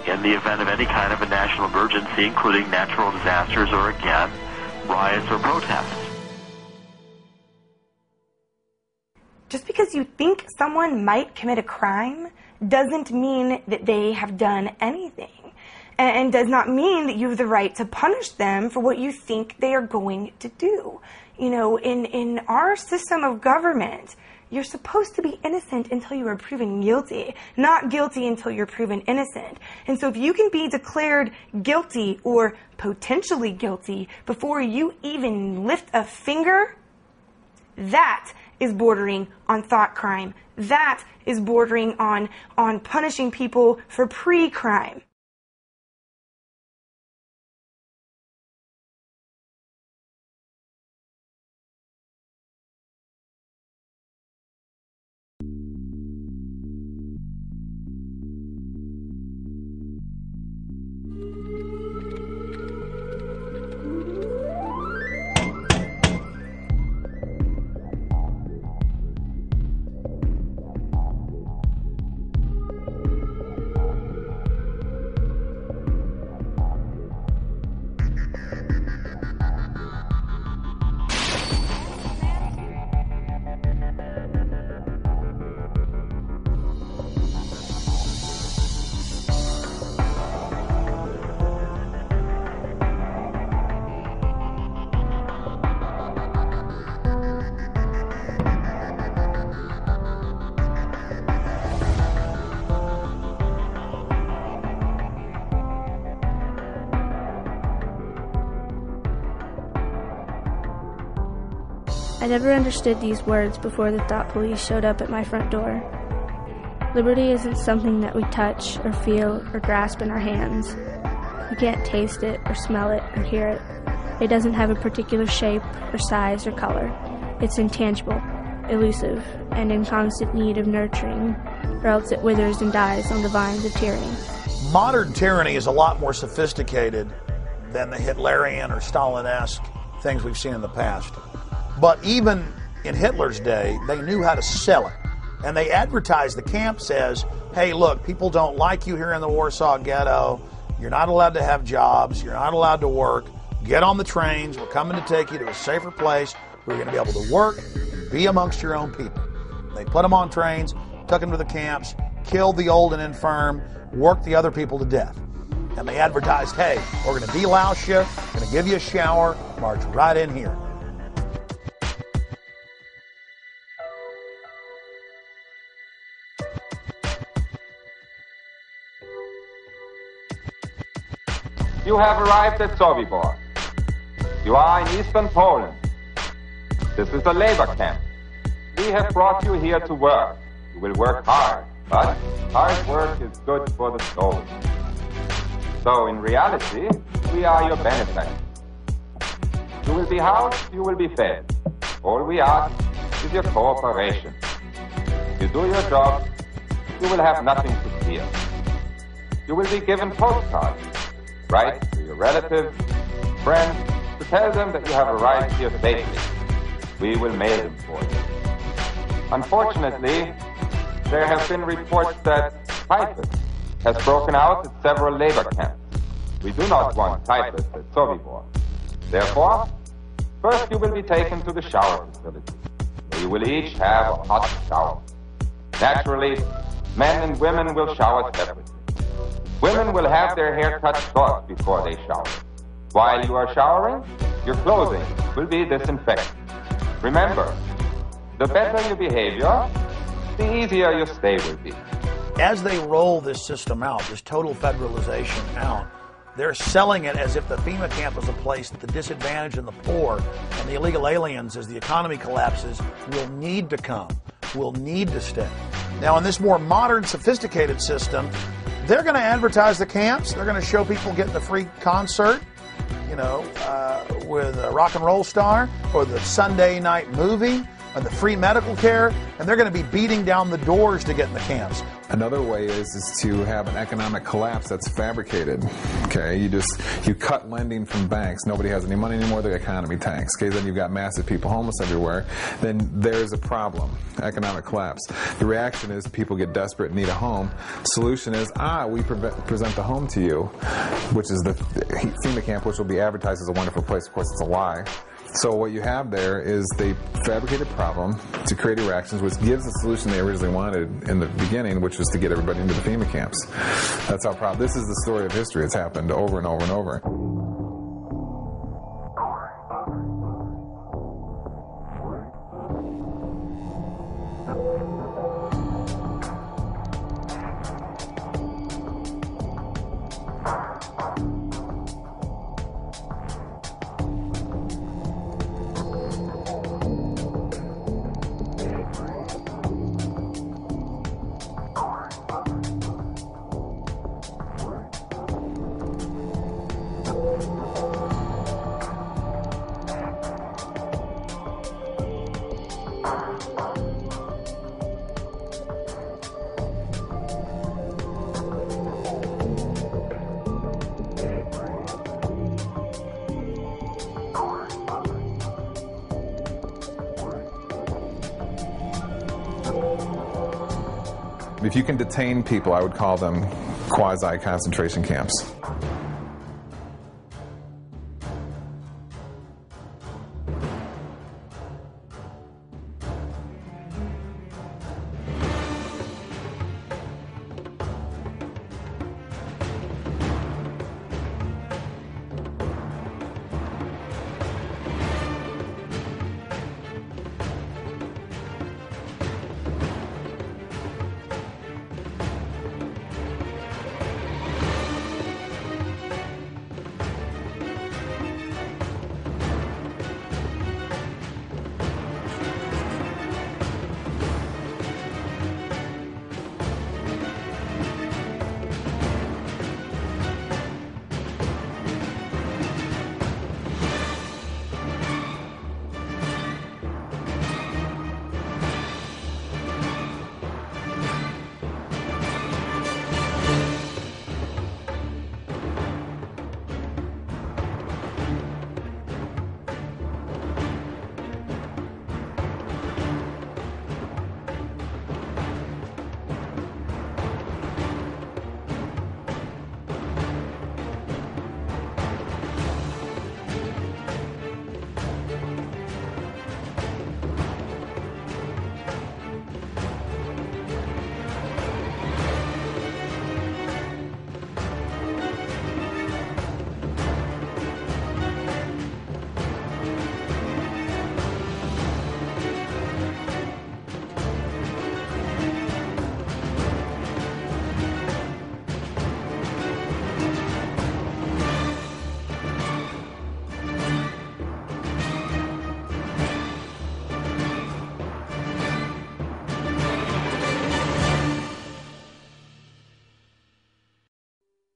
in the event of any kind of a national emergency, including natural disasters or, again, riots or protests. Just because you think someone might commit a crime doesn't mean that they have done anything, and does not mean that you have the right to punish them for what you think they are going to do. In our system of government, you're supposed to be innocent until you are proven guilty, not guilty until you're proven innocent. And so if you can be declared guilty or potentially guilty before you even lift a finger, that is bordering on thought crime. That is bordering on punishing people for pre-crime. I never understood these words before the thought police showed up at my front door. Liberty isn't something that we touch or feel or grasp in our hands. We can't taste it or smell it or hear it. It doesn't have a particular shape or size or color. It's intangible, elusive, and in constant need of nurturing, or else it withers and dies on the vines of tyranny. Modern tyranny is a lot more sophisticated than the Hitlerian or Stalin-esque things we've seen in the past. But even in Hitler's day, they knew how to sell it. And they advertised the camps as, hey, look, people don't like you here in the Warsaw Ghetto. You're not allowed to have jobs. You're not allowed to work. Get on the trains. We're coming to take you to a safer place where you're going to be able to work and be amongst your own people. They put them on trains, took them to the camps, killed the old and infirm, worked the other people to death. And they advertised, hey, we're going to delouse you, we're going to give you a shower, march right in here. You have arrived at Sobibor. You are in eastern Poland. This is a labor camp. We have brought you here to work. You will work hard, but hard work is good for the soul. So in reality, we are your benefactors. You will be housed, you will be fed. All we ask is your cooperation. If you do your job, you will have nothing to fear. You will be given postcards. Write to your relatives, friends, to tell them that you have arrived here safely. We will mail them for you. Unfortunately, there have been reports that typhus has broken out at several labor camps. We do not want typhus at Sobibor. Therefore, first you will be taken to the shower facility, where you will each have a hot shower. Naturally, men and women will shower separately. Women will have their hair cut short before they shower. While you are showering, your clothing will be disinfected. Remember, the better your behavior, the easier your stay will be. As they roll this system out, this total federalization out, they're selling it as if the FEMA camp is a place that the disadvantaged and the poor and the illegal aliens, as the economy collapses, will need to come, will need to stay. Now, in this more modern, sophisticated system, they're going to advertise the camps. They're going to show people getting the free concert, with a rock and roll star, or the Sunday night movie, or the free medical care, and they're going to be beating down the doors to get in the camps. Another way is to have an economic collapse that's fabricated. Okay, you cut lending from banks. Nobody has any money anymore. The economy tanks. Okay, then you've got massive people homeless everywhere. Then there's a problem. Economic collapse. The reaction is people get desperate and need a home. Solution is we present the home to you, which is the FEMA camp, which will be advertised as a wonderful place. Of course, it's a lie. So what you have there is they fabricate a problem to create reactions, which gives the solution they originally wanted in the beginning, which was to get everybody into the FEMA camps. That's how problem. This is the story of history. It's happened over and over and over. If you can detain people, I would call them quasi-concentration camps.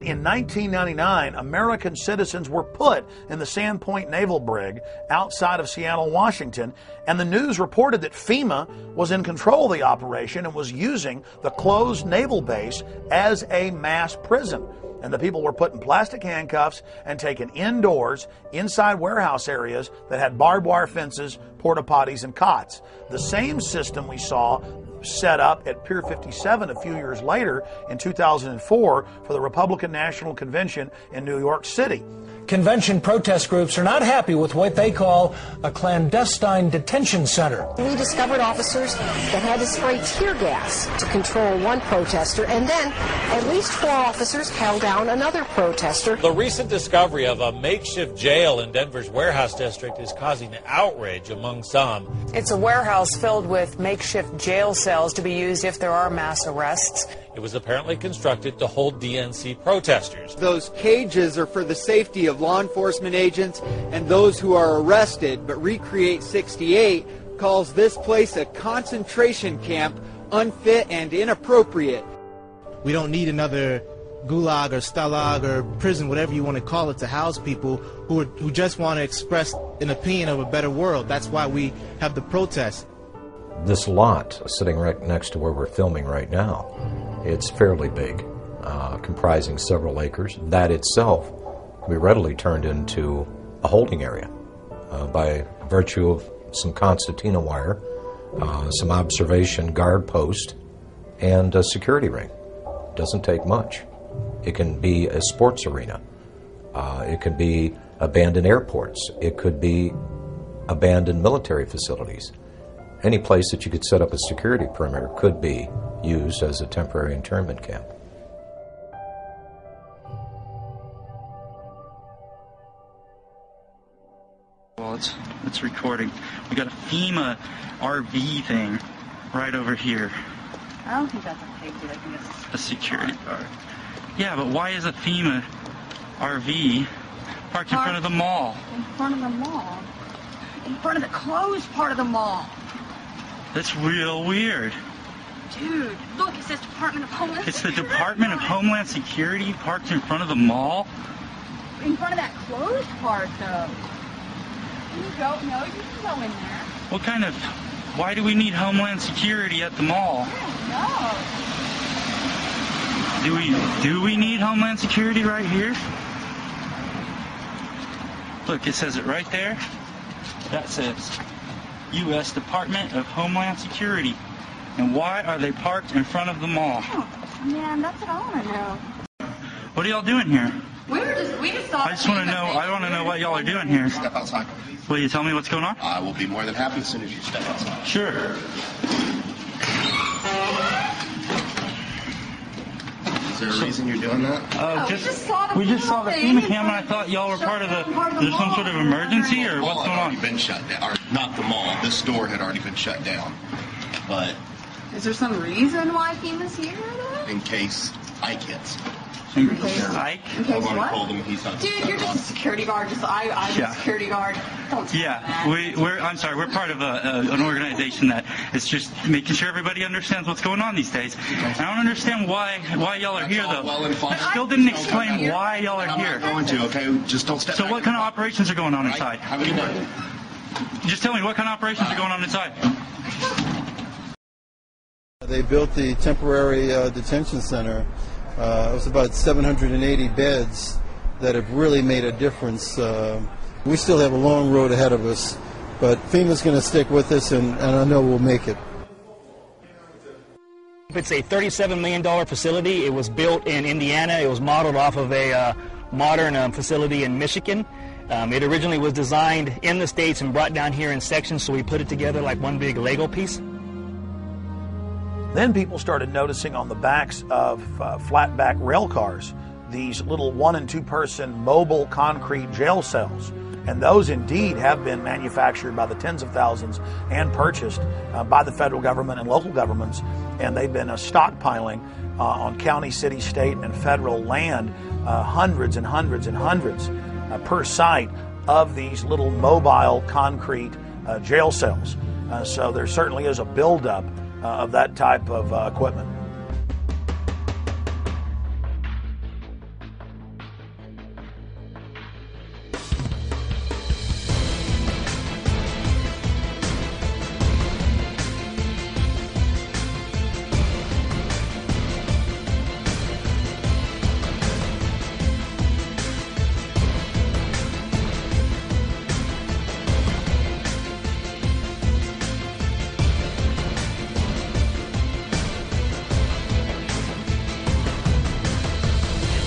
In 1999, American citizens were put in the Sandpoint Naval Brig outside of Seattle, Washington, and the news reported that FEMA was in control of the operation and was using the closed naval base as a mass prison. And the people were put in plastic handcuffs and taken indoors, inside warehouse areas that had barbed wire fences, porta potties, and cots. The same system we saw set up at Pier 57 a few years later in 2004 for the Republican National Convention in New York City. Convention protest groups are not happy with what they call a clandestine detention center. We discovered officers that had to spray tear gas to control one protester, and then at least 4 officers held down another protester. The recent discovery of a makeshift jail in Denver's warehouse district is causing outrage among some. It's a warehouse filled with makeshift jail cells to be used if there are mass arrests. It was apparently constructed to hold DNC protesters. Those cages are for the safety of law enforcement agents and those who are arrested, but Recreate 68 calls this place a concentration camp, unfit and inappropriate. We don't need another gulag or stalag or prison, whatever you want to call it, to house people who just want to express an opinion of a better world. That's why we have the protests. This lot sitting right next to where we're filming right now, it's fairly big, comprising several acres. That itself can be readily turned into a holding area by virtue of some concertina wire, some observation guard post, and a security ring. Doesn't take much. It can be a sports arena. It could be abandoned airports. It could be abandoned military facilities. Any place that you could set up a security perimeter could be used as a temporary internment camp. Well, it's recording. We got a FEMA RV thing right over here. I don't think that's a pig, dude. I think it's a security guard. Yeah, but why is a FEMA RV parked in front of the mall? In front of the mall? In front of the closed part of the mall. That's real weird. Dude, look, it says Department of Homeland It's the Security. Department of Homeland Security parked in front of the mall? In front of that closed part, though. Can you go? No, you can go in there. What kind of... Why do we need Homeland Security at the mall? No. Do we need Homeland Security right here? Look, it says it right there. That says U.S. Department of Homeland Security. And why are they parked in front of the mall? Oh, man, that's what I want to know. What are y'all doing here? We just saw. I just want to know. I want to know what y'all are doing here. Step outside. Will you tell me what's going on? I will be more than happy as soon as you step outside. Sure. Is there a reason you're doing that? We just saw the FEMA cam, and I thought y'all were part of the. There's some sort of emergency, or what's going on? Been shut down, or not the mall. This store had already been shut down, but Is there some reason why FEMA's here, though? in case Ike hits. In case I what? called him. He's not. Dude, you're just a security guard. I'm a security guard. Don't tell me that. I'm sorry. We're part of an organization that is just making sure everybody understands what's going on these days. And I don't understand why y'all are here, though. Well and fine. I still didn't explain why y'all are here. I'm not going to. Okay, just don't step. So what kind of operations are going on inside? Have a good day. Just tell me what kind of operations are going on inside. They built the temporary detention center. It was about 780 beds that have really made a difference. We still have a long road ahead of us, but FEMA's going to stick with us, and I know we'll make it. It's a $37 million facility. It was built in Indiana. It was modeled off of a modern facility in Michigan. It originally was designed in the States and brought down here in sections, so we put it together like one big Lego piece. Then people started noticing on the backs of flatback rail cars these little 1- and 2-person mobile concrete jail cells. And those indeed have been manufactured by the tens of thousands and purchased by the federal government and local governments. And they've been stockpiling on county, city, state, and federal land hundreds and hundreds and hundreds per site of these little mobile concrete jail cells. So there certainly is a buildup of that type of equipment.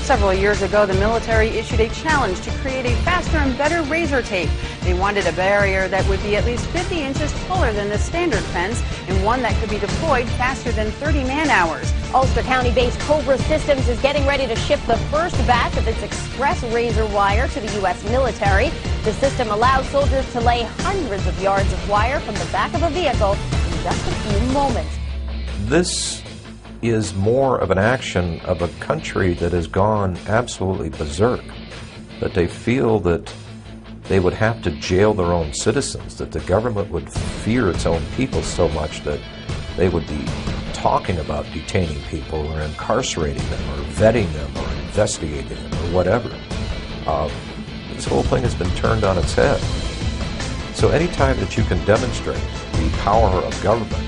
Several years ago, the military issued a challenge to create a faster and better razor tape. They wanted a barrier that would be at least 50 inches taller than the standard fence and one that could be deployed faster than 30 man-hours. Ulster County-based Cobra Systems is getting ready to ship the first batch of its express razor wire to the U.S. military. The system allows soldiers to lay hundreds of yards of wire from the back of a vehicle in just a few moments. This is more of an action of a country that has gone absolutely berserk, that they feel that they would have to jail their own citizens, that the government would fear its own people so much that they would be talking about detaining people or incarcerating them or vetting them or investigating them or whatever. This whole thing has been turned on its head. So anytime that you can demonstrate the power of government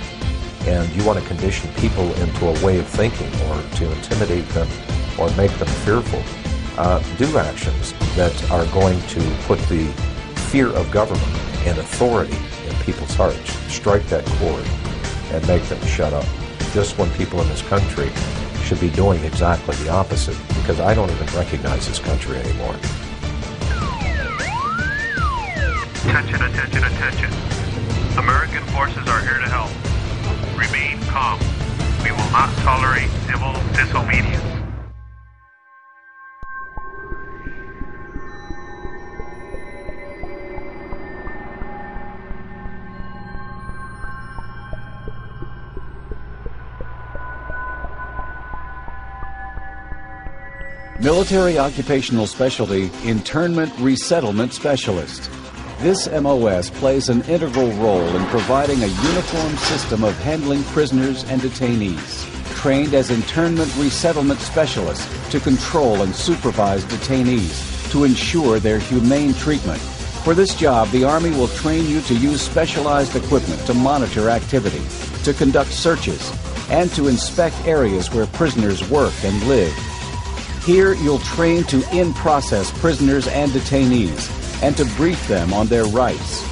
and you want to condition people into a way of thinking or to intimidate them or make them fearful, do actions that are going to put the fear of government and authority in people's hearts, strike that chord and make them shut up. Just when people in this country should be doing exactly the opposite, because I don't even recognize this country anymore. Attention, attention, attention. American forces are here to help. Remain calm. We will not tolerate civil disobedience. Military Occupational Specialty Internment Resettlement Specialist. This MOS plays an integral role in providing a uniform system of handling prisoners and detainees. Trained as internment resettlement specialists to control and supervise detainees to ensure their humane treatment. For this job, the Army will train you to use specialized equipment to monitor activity, to conduct searches, and to inspect areas where prisoners work and live. Here, you'll train to in-process prisoners and detainees and to brief them on their rights.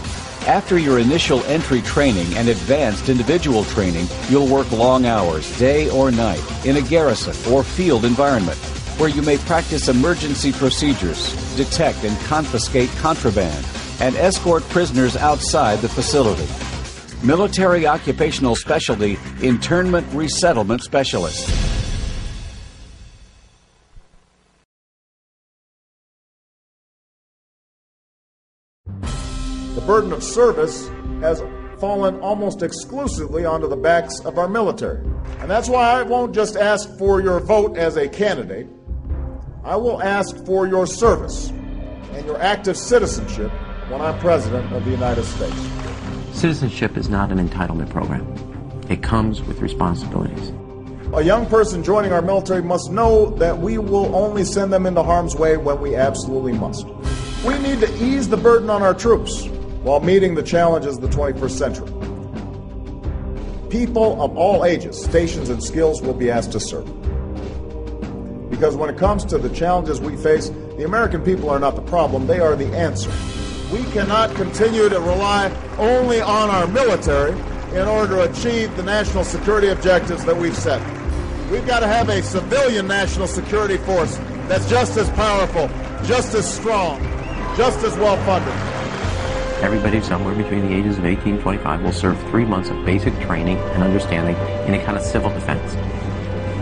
After your initial entry training and advanced individual training, you'll work long hours, day or night, in a garrison or field environment, where you may practice emergency procedures, detect and confiscate contraband, and escort prisoners outside the facility. Military Occupational Specialty, Internment Resettlement Specialist. The burden of service has fallen almost exclusively onto the backs of our military. And that's why I won't just ask for your vote as a candidate. I will ask for your service and your active citizenship when I'm President of the United States. Citizenship is not an entitlement program. It comes with responsibilities. A young person joining our military must know that we will only send them into harm's way when we absolutely must. We need to ease the burden on our troops while meeting the challenges of the 21st century. People of all ages, stations, and skills will be asked to serve. Because when it comes to the challenges we face, the American people are not the problem, they are the answer. We cannot continue to rely only on our military in order to achieve the national security objectives that we've set. We've got to have a civilian national security force that's just as powerful, just as strong, just as well funded. Everybody somewhere between the ages of 18 and 25 will serve 3 months of basic training and understanding in a kind of civil defense.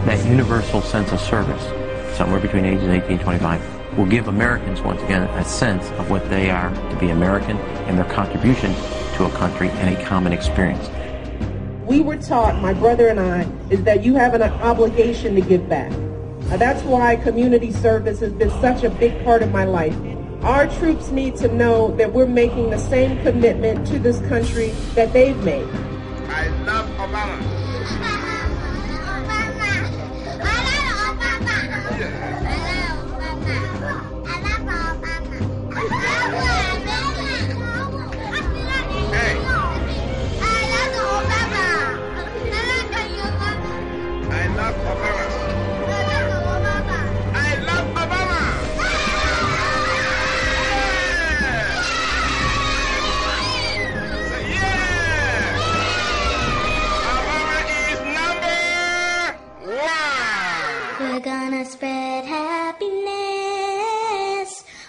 That universal sense of service, somewhere between ages 18 and 25, will give Americans, once again, a sense of what they are to be American and their contribution to a country and a common experience. We were taught, my brother and I, is that you have an obligation to give back. That's why community service has been such a big part of my life. Our troops need to know that we're making the same commitment to this country that they've made. I love Obama. We're gonna spread happiness.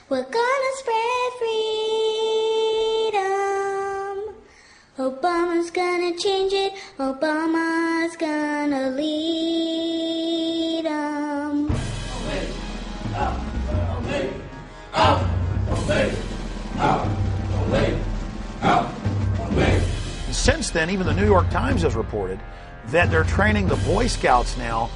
We're gonna spread freedom. Obama's gonna change it. Obama's gonna lead 'em. Since then, even the New York Times has reported that they're training the Boy Scouts now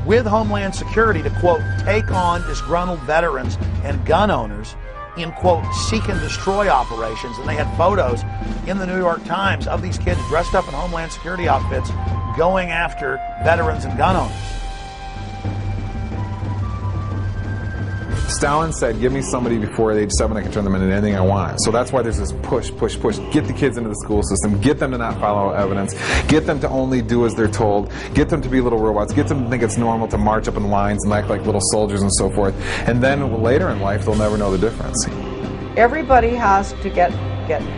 with Homeland Security to, quote, take on disgruntled veterans and gun owners in, quote, seek and destroy operations. And they had photos in the New York Times of these kids dressed up in Homeland Security outfits going after veterans and gun owners. Stalin said, give me somebody before age 7 I can turn them into anything I want. So that's why there's this push. Get the kids into the school system. Get them to not follow evidence. Get them to only do as they're told. Get them to be little robots. Get them to think it's normal to march up in lines and act like little soldiers and so forth. And then later in life, they'll never know the difference. Everybody has to get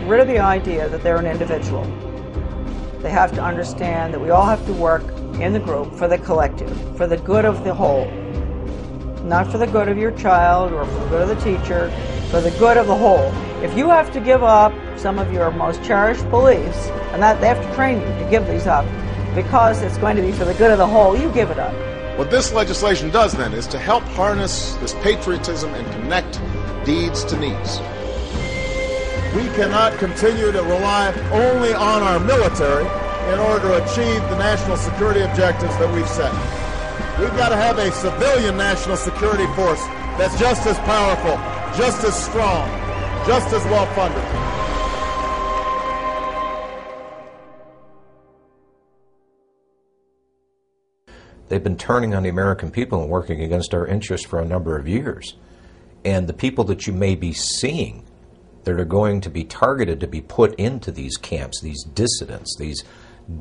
rid of the idea that they're an individual. They have to understand that we all have to work in the group for the collective, for the good of the whole. Not for the good of your child or for the good of the teacher, for the good of the whole. If you have to give up some of your most cherished beliefs, and that they have to train you to give these up because it's going to be for the good of the whole, you give it up. What this legislation does then is to help harness this patriotism and connect deeds to needs. We cannot continue to rely only on our military in order to achieve the national security objectives that we've set. We've got to have a civilian national security force that's just as powerful, just as strong, just as well funded. They've been turning on the American people and working against our interests for a number of years. And the people that you may be seeing that are going to be targeted to be put into these camps, these dissidents, these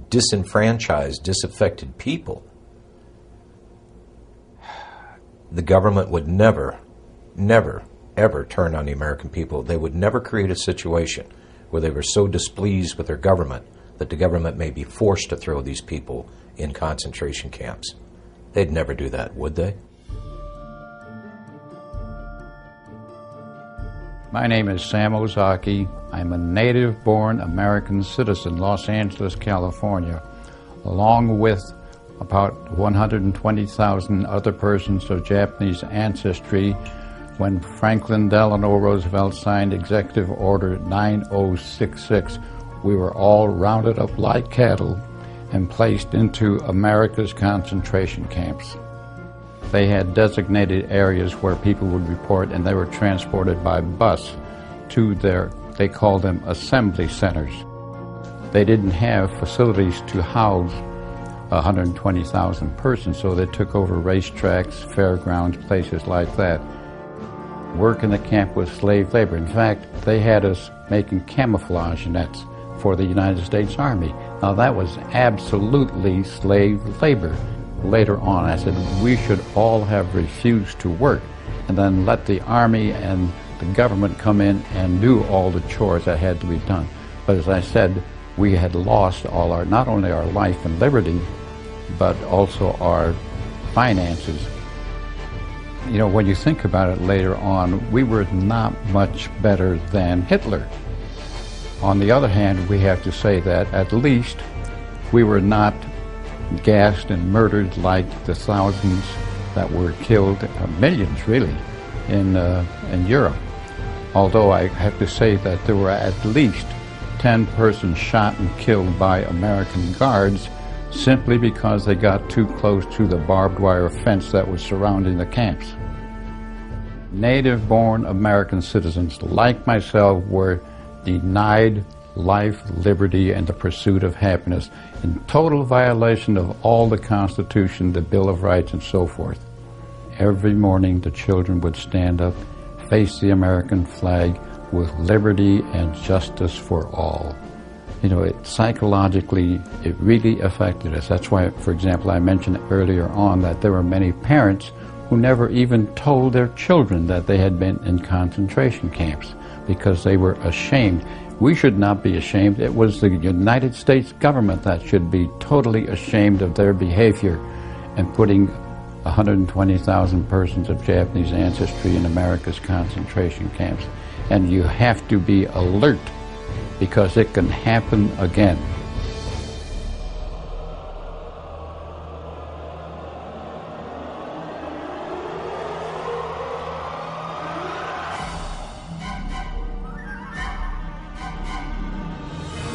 disenfranchised, disaffected people, the government would never, ever turn on the American people. They would never create a situation where they were so displeased with their government that the government may be forced to throw these people in concentration camps. They'd never do that, would they? My name is Sam Ozaki. I'm a native-born American citizen, Los Angeles, California, along with about 120,000 other persons of Japanese ancestry when Franklin Delano Roosevelt signed Executive Order 9066. We were all rounded up like cattle and placed into America's concentration camps. They had designated areas where people would report, and they were transported by bus to they called them assembly centers. They didn't have facilities to house 120,000 persons, so they took over racetracks, fairgrounds, places like that. Work in the camp was slave labor. In fact, they had us making camouflage nets for the United States Army. Now that was absolutely slave labor. Later on, I said we should all have refused to work and then let the Army and the government come in and do all the chores that had to be done. But as I said, we had lost all our, not only our life and liberty, but also our finances. You know, when you think about it later on, we were not much better than Hitler. On the other hand, we have to say that at least we were not gassed and murdered like the thousands that were killed, millions really, in Europe. Although I have to say that there were at least 10 persons shot and killed by American guards simply because they got too close to the barbed wire fence that was surrounding the camps. Native-born American citizens like myself were denied life, liberty, and the pursuit of happiness in total violation of all the Constitution, the Bill of Rights, and so forth. Every morning the children would stand up, face the American flag with liberty and justice for all. You know, psychologically, it really affected us. That's why, for example, I mentioned earlier on that there were many parents who never even told their children that they had been in concentration camps because they were ashamed. We should not be ashamed. It was the United States government that should be totally ashamed of their behavior and putting 120,000 persons of Japanese ancestry in America's concentration camps. And you have to be alert because it can happen again.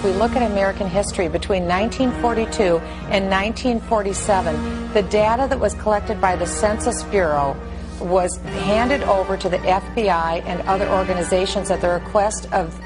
We look at American history between 1942 and 1947, the data that was collected by the Census Bureau was handed over to the FBI and other organizations at the request of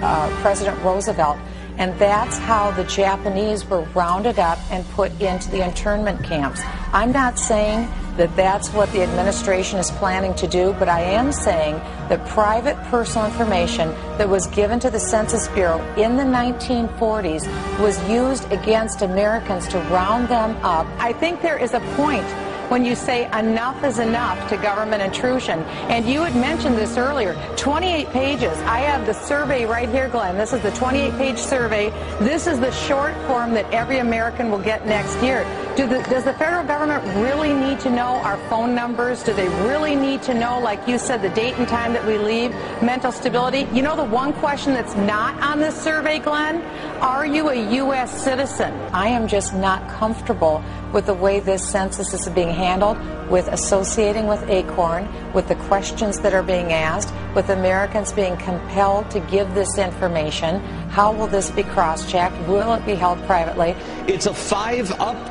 President Roosevelt, and that's how the Japanese were rounded up and put into the internment camps. I'm not saying that that's what the administration is planning to do, but I am saying that private personal information that was given to the Census Bureau in the 1940s was used against Americans to round them up. I think there is a point when you say enough is enough to government intrusion. And you had mentioned this earlier, 28 pages. I have the survey right here, Glenn. This is the 28-page survey. This is the short form that every American will get next year. Does the federal government really need to know our phone numbers? Do they really need to know, like you said, the date and time that we leave, mental stability? You know the one question that's not on this survey, Glenn? Are you a U.S. citizen? I am just not comfortable with the way this census is being handled, with associating with ACORN, with the questions that are being asked, with Americans being compelled to give this information. How will this be cross-checked? Will it be held privately? It's up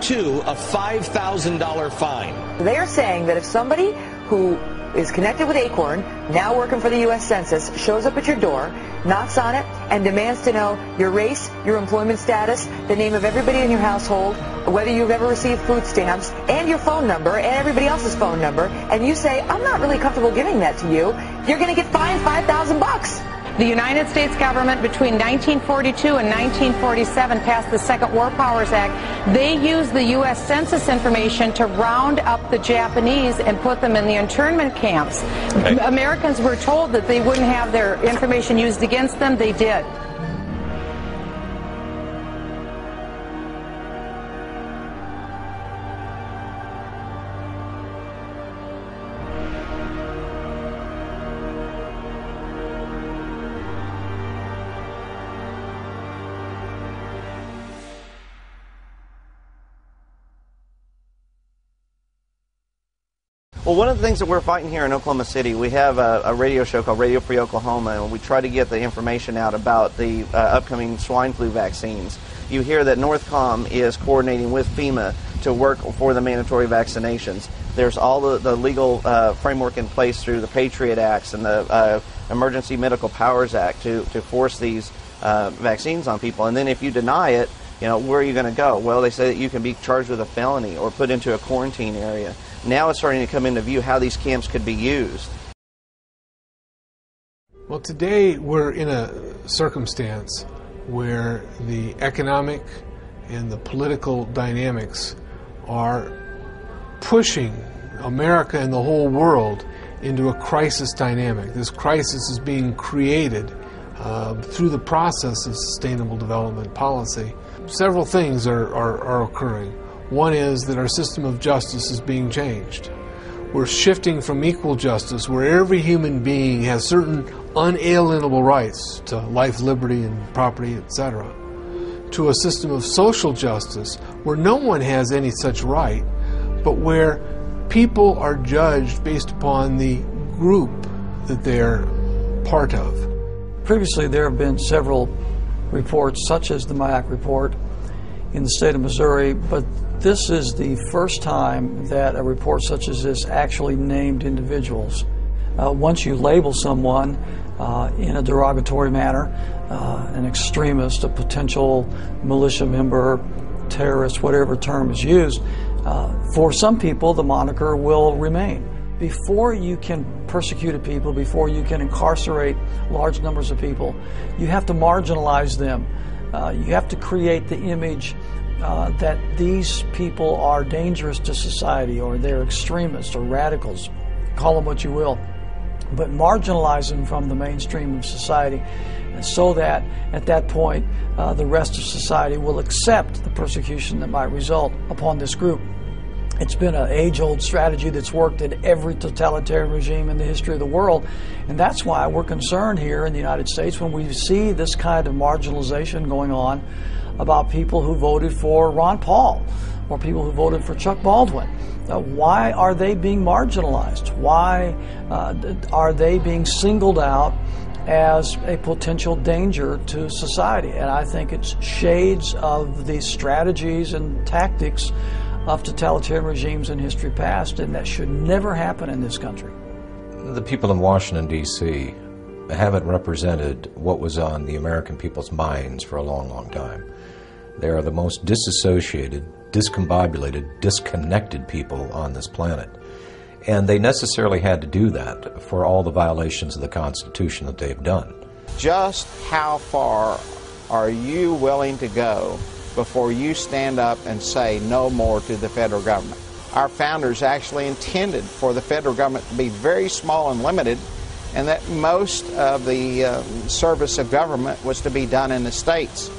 to a $5,000 fine. They are saying that if somebody who is connected with ACORN, now working for the U.S. Census, shows up at your door, knocks on it, and demands to know your race, your employment status, the name of everybody in your household, whether you've ever received food stamps, and your phone number, and everybody else's phone number, and you say, I'm not really comfortable giving that to you, you're going to get fined $5,000. The United States government between 1942 and 1947 passed the Second War Powers Act. They used the U.S. Census information to round up the Japanese and put them in the internment camps. Okay. Americans were told that they wouldn't have their information used against them. They did. Well, one of the things that we're fighting here in Oklahoma City, we have a radio show called Radio Free Oklahoma, and we try to get the information out about the upcoming swine flu vaccines. You hear that Northcom is coordinating with FEMA to work for the mandatory vaccinations. There's all the legal framework in place through the Patriot Acts and the Emergency Medical Powers Act to force these vaccines on people. And then if you deny it, you know, where are you going to go? Well, they say that you can be charged with a felony or put into a quarantine area. Now it's starting to come into view how these camps could be used. Well, today we're in a circumstance where the economic and the political dynamics are pushing America and the whole world into a crisis dynamic. This crisis is being created through the process of sustainable development policy. Several things are occurring. One is that our system of justice is being changed. We're shifting from equal justice, where every human being has certain unalienable rights to life, liberty, and property, etc., to a system of social justice where no one has any such right, but where people are judged based upon the group that they're part of. Previously, there have been several reports, such as the MIAC report in the state of Missouri, but this is the first time that a report such as this actually named individuals. Once you label someone in a derogatory manner, an extremist, a potential militia member, terrorist, whatever term is used, for some people the moniker will remain. Before you can persecute people, before you can incarcerate large numbers of people, you have to marginalize them. You have to create the image that these people are dangerous to society, or they're extremists or radicals, call them what you will, but marginalize them from the mainstream of society, so that at that point the rest of society will accept the persecution that might result upon this group. It's been an age-old strategy that's worked in every totalitarian regime in the history of the world, and that's why we're concerned here in the United States when we see this kind of marginalization going on about people who voted for Ron Paul or people who voted for Chuck Baldwin. Why are they being marginalized? Why are they being singled out as a potential danger to society? And I think it's shades of the strategies and tactics of totalitarian regimes in history past, and that should never happen in this country. The people in Washington, D.C. haven't represented what was on the American people's minds for a long, long time. They are the most disassociated, discombobulated, disconnected people on this planet. And they necessarily had to do that for all the violations of the Constitution that they've done. Just how far are you willing to go before you stand up and say no more to the federal government? Our founders actually intended for the federal government to be very small and limited, and that most of the service of government was to be done in the states.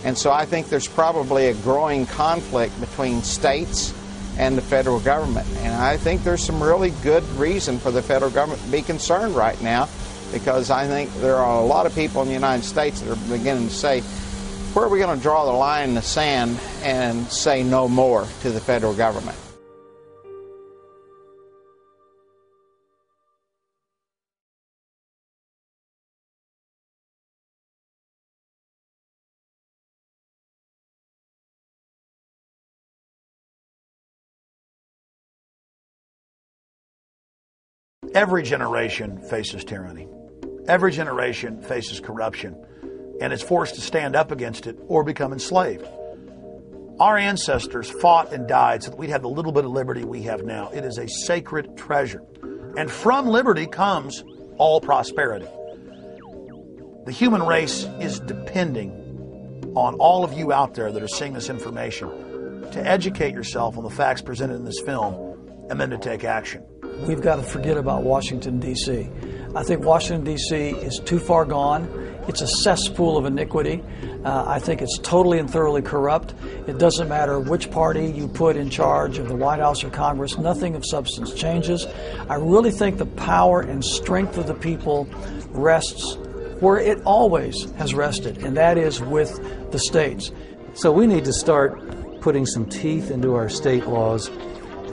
And so I think there's probably a growing conflict between states and the federal government. And I think there's some really good reason for the federal government to be concerned right now, because I think there are a lot of people in the United States that are beginning to say, where are we going to draw the line in the sand and say no more to the federal government? Every generation faces tyranny. Every generation faces corruption, and is forced to stand up against it or become enslaved. Our ancestors fought and died so that we'd have the little bit of liberty we have now. It is a sacred treasure. And from liberty comes all prosperity. The human race is depending on all of you out there that are seeing this information to educate yourself on the facts presented in this film and then to take action. We've got to forget about Washington, D.C. I think Washington, D.C. is too far gone. It's a cesspool of iniquity. I think it's totally and thoroughly corrupt. It doesn't matter which party you put in charge of the White House or Congress, nothing of substance changes. I really think the power and strength of the people rests where it always has rested, and that is with the states. So we need to start putting some teeth into our state laws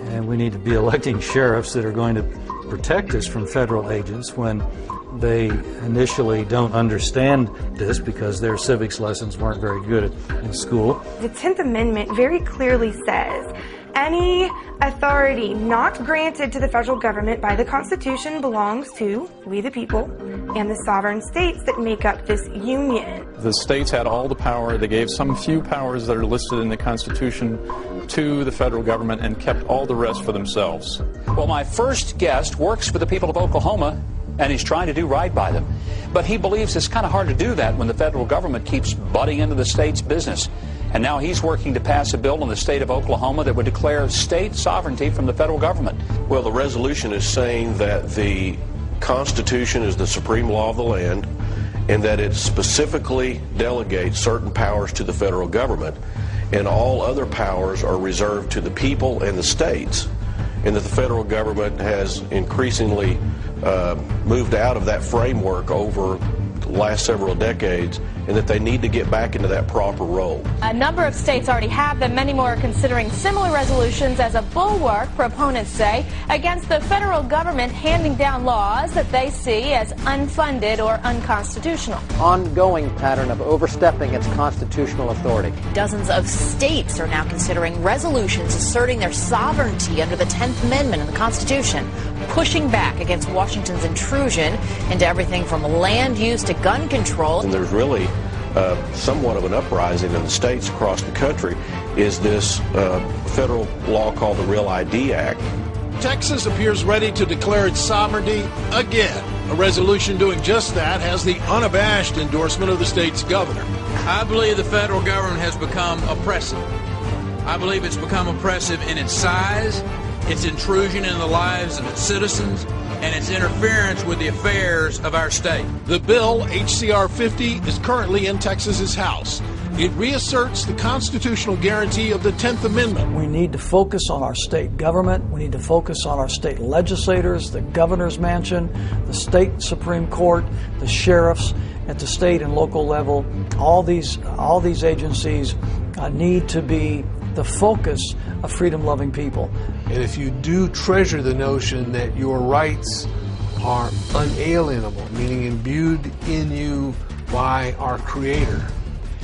And we need to be electing sheriffs that are going to protect us from federal agents when they initially don't understand this because their civics lessons weren't very good in school. The 10th Amendment very clearly says any authority not granted to the federal government by the Constitution belongs to we the people and the sovereign states that make up this union. The states had all the power. They gave some few powers that are listed in the Constitution to the federal government and kept all the rest for themselves. Well, my first guest works for the people of Oklahoma, and he's trying to do right by them. But he believes it's kind of hard to do that when the federal government keeps butting into the state's business. And now he's working to pass a bill in the state of Oklahoma that would declare state sovereignty from the federal government. Well, the resolution is saying that the Constitution is the supreme law of the land and that it specifically delegates certain powers to the federal government, and all other powers are reserved to the people and the states, and that the federal government has increasingly moved out of that framework over the last several decades, and that they need to get back into that proper role. A number of states already have them. Many more are considering similar resolutions as a bulwark, proponents say, against the federal government handing down laws that they see as unfunded or unconstitutional. Ongoing pattern of overstepping its constitutional authority. Dozens of states are now considering resolutions asserting their sovereignty under the 10th Amendment in the Constitution, pushing back against Washington's intrusion into everything from land use to gun control. And there's really somewhat of an uprising in the states across the country is this federal law called the Real ID Act. Texas appears ready to declare its sovereignty again. A resolution doing just that has the unabashed endorsement of the state's governor. I believe the federal government has become oppressive. I believe it's become oppressive in its size, its intrusion in the lives of its citizens, and its interference with the affairs of our state. The bill, H.C.R. 50, is currently in Texas's House. It reasserts the constitutional guarantee of the 10th Amendment. We need to focus on our state government. We need to focus on our state legislators, the governor's mansion, the state Supreme Court, the sheriffs at the state and local level. All these agencies need to be the focus of freedom-loving people. And if you do treasure the notion that your rights are unalienable, meaning imbued in you by our Creator,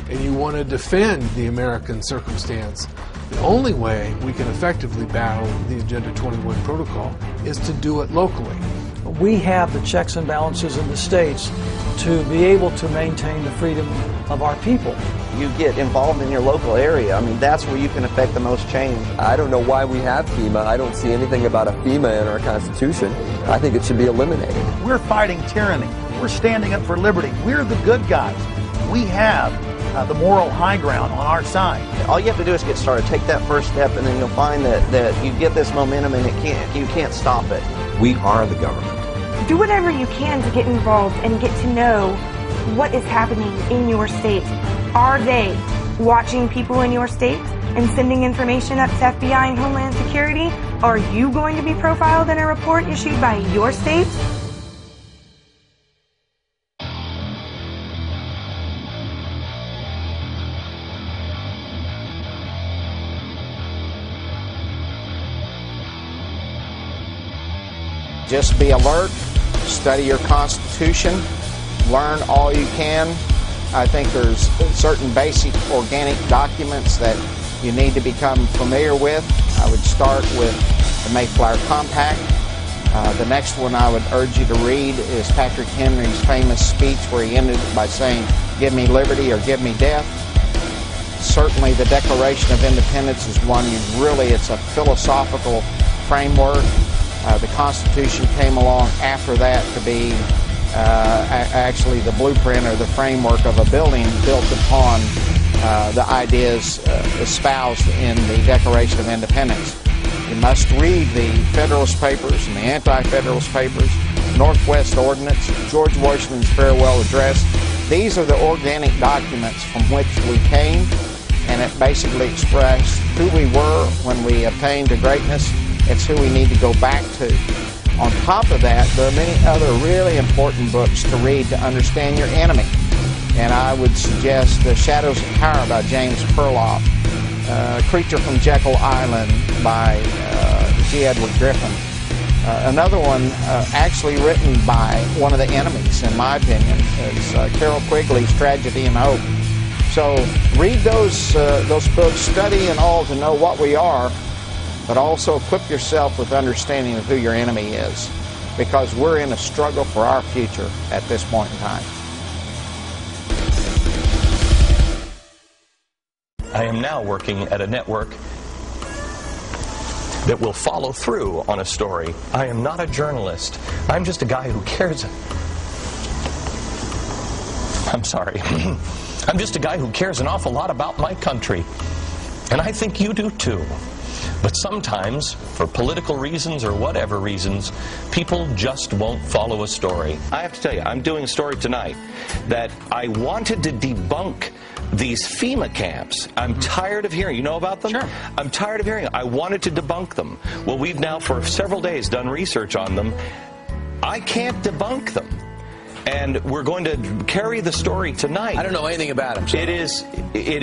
and you want to defend the American circumstance, the only way we can effectively battle the Agenda 21 protocol is to do it locally. We have the checks and balances in the states to be able to maintain the freedom of our people. You get involved in your local area. I mean, that's where you can affect the most change. I don't know why we have FEMA. I don't see anything about a FEMA in our Constitution. I think it should be eliminated. We're fighting tyranny. We're standing up for liberty. We're the good guys. We have the moral high ground on our side. All you have to do is get started. Take that first step, and then you'll find that you get this momentum, and you can't stop it. We are the government. Do whatever you can to get involved and get to know what is happening in your state. Are they watching people in your state and sending information up to FBI and Homeland Security? Are you going to be profiled in a report issued by your state? Just be alert, study your Constitution, learn all you can. I think there's certain basic organic documents that you need to become familiar with. I would start with the Mayflower Compact. The next one I would urge you to read is Patrick Henry's famous speech where he ended by saying, "Give me liberty or give me death." Certainly the Declaration of Independence is one it's a philosophical framework. The Constitution came along after that to be actually the blueprint or the framework of a building built upon the ideas espoused in the Declaration of Independence. You must read the Federalist Papers and the Anti-Federalist Papers, Northwest Ordinance, George Washington's Farewell Address. These are the organic documents from which we came, and it basically expressed who we were when we attained to greatness. It's who we need to go back to. On top of that, there are many other really important books to read to understand your enemy. And I would suggest The Shadows of Power by James Perloff, Creature from Jekyll Island by G. Edward Griffin. Another one actually written by one of the enemies, in my opinion, is Carol Quigley's Tragedy and Hope. So read those books, study and all to know what we are, but also equip yourself with understanding of who your enemy is, because we're in a struggle for our future at this point in time. I am now working at a network that will follow through on a story. I am not a journalist. I'm just a guy who cares. I'm sorry. I'm just a guy who cares an awful lot about my country. And I think you do too. But sometimes, for political reasons or whatever reasons, people just won't follow a story. I have to tell you, I'm doing a story tonight that I wanted to debunk these FEMA camps. I'm tired of hearing. You know about them? Sure. I'm tired of hearing. I wanted to debunk them. Well, we've now for several days done research on them. I can't debunk them. And we're going to carry the story tonight. I don't know anything about them. So. It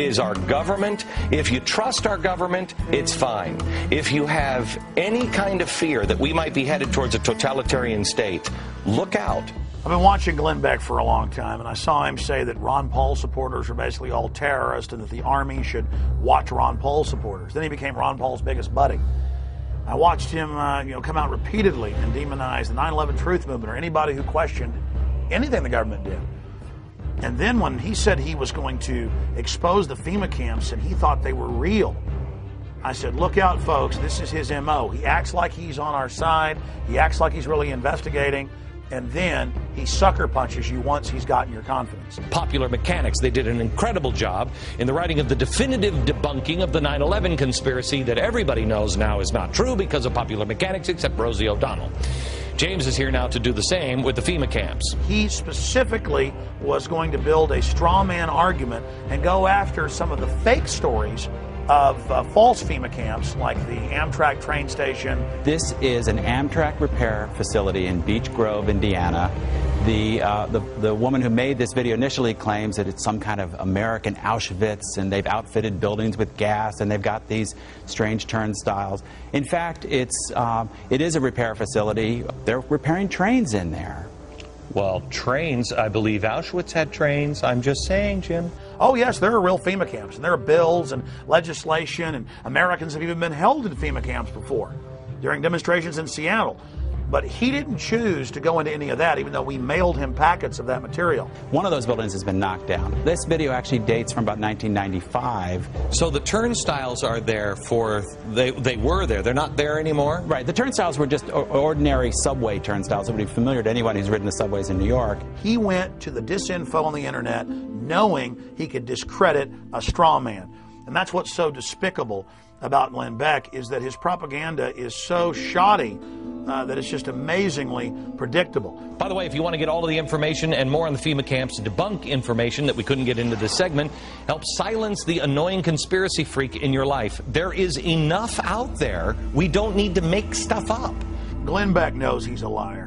is our government. If you trust our government, it's fine. If you have any kind of fear that we might be headed towards a totalitarian state, look out. I've been watching Glenn Beck for a long time, and I saw him say that Ron Paul supporters are basically all terrorists and that the Army should watch Ron Paul supporters. Then he became Ron Paul's biggest buddy. I watched him come out repeatedly and demonize the 9/11 Truth Movement or anybody who questioned anything the government did. And then when he said he was going to expose the FEMA camps and he thought they were real, I said, look out, folks, this is his MO. He acts like he's on our side. He acts like he's really investigating. And then he sucker punches you once he's gotten your confidence. Popular Mechanics, they did an incredible job in the writing of the definitive debunking of the 9/11 conspiracy that everybody knows now is not true because of Popular Mechanics, except Rosie O'Donnell. James is here now to do the same with the FEMA camps. He specifically was going to build a straw man argument and go after some of the fake stories of false FEMA camps, like the Amtrak train station. This is an Amtrak repair facility in Beech Grove, Indiana. The woman who made this video initially claims that it's some kind of American Auschwitz, and they've outfitted buildings with gas, and they've got these strange turnstiles. In fact, it is a repair facility. They're repairing trains in there. Well, trains, I believe Auschwitz had trains. I'm just saying, Jim. Oh, yes, there are real FEMA camps, and there are bills and legislation, and Americans have even been held in FEMA camps before during demonstrations in Seattle. But he didn't choose to go into any of that, even though we mailed him packets of that material. One of those buildings has been knocked down. This video actually dates from about 1995. So the turnstiles are there for, they were there. They're not there anymore? Right. The turnstiles were just ordinary subway turnstiles that would be familiar to anyone who's ridden the subways in New York. He went to the disinfo on the internet knowing he could discredit a straw man. And that's what's so despicable about Glenn Beck, is that his propaganda is so shoddy that it's just amazingly predictable. By the way, if you want to get all of the information and more on the FEMA camps, debunk information that we couldn't get into this segment, help silence the annoying conspiracy freak in your life. There is enough out there. We don't need to make stuff up. Glenn Beck knows he's a liar.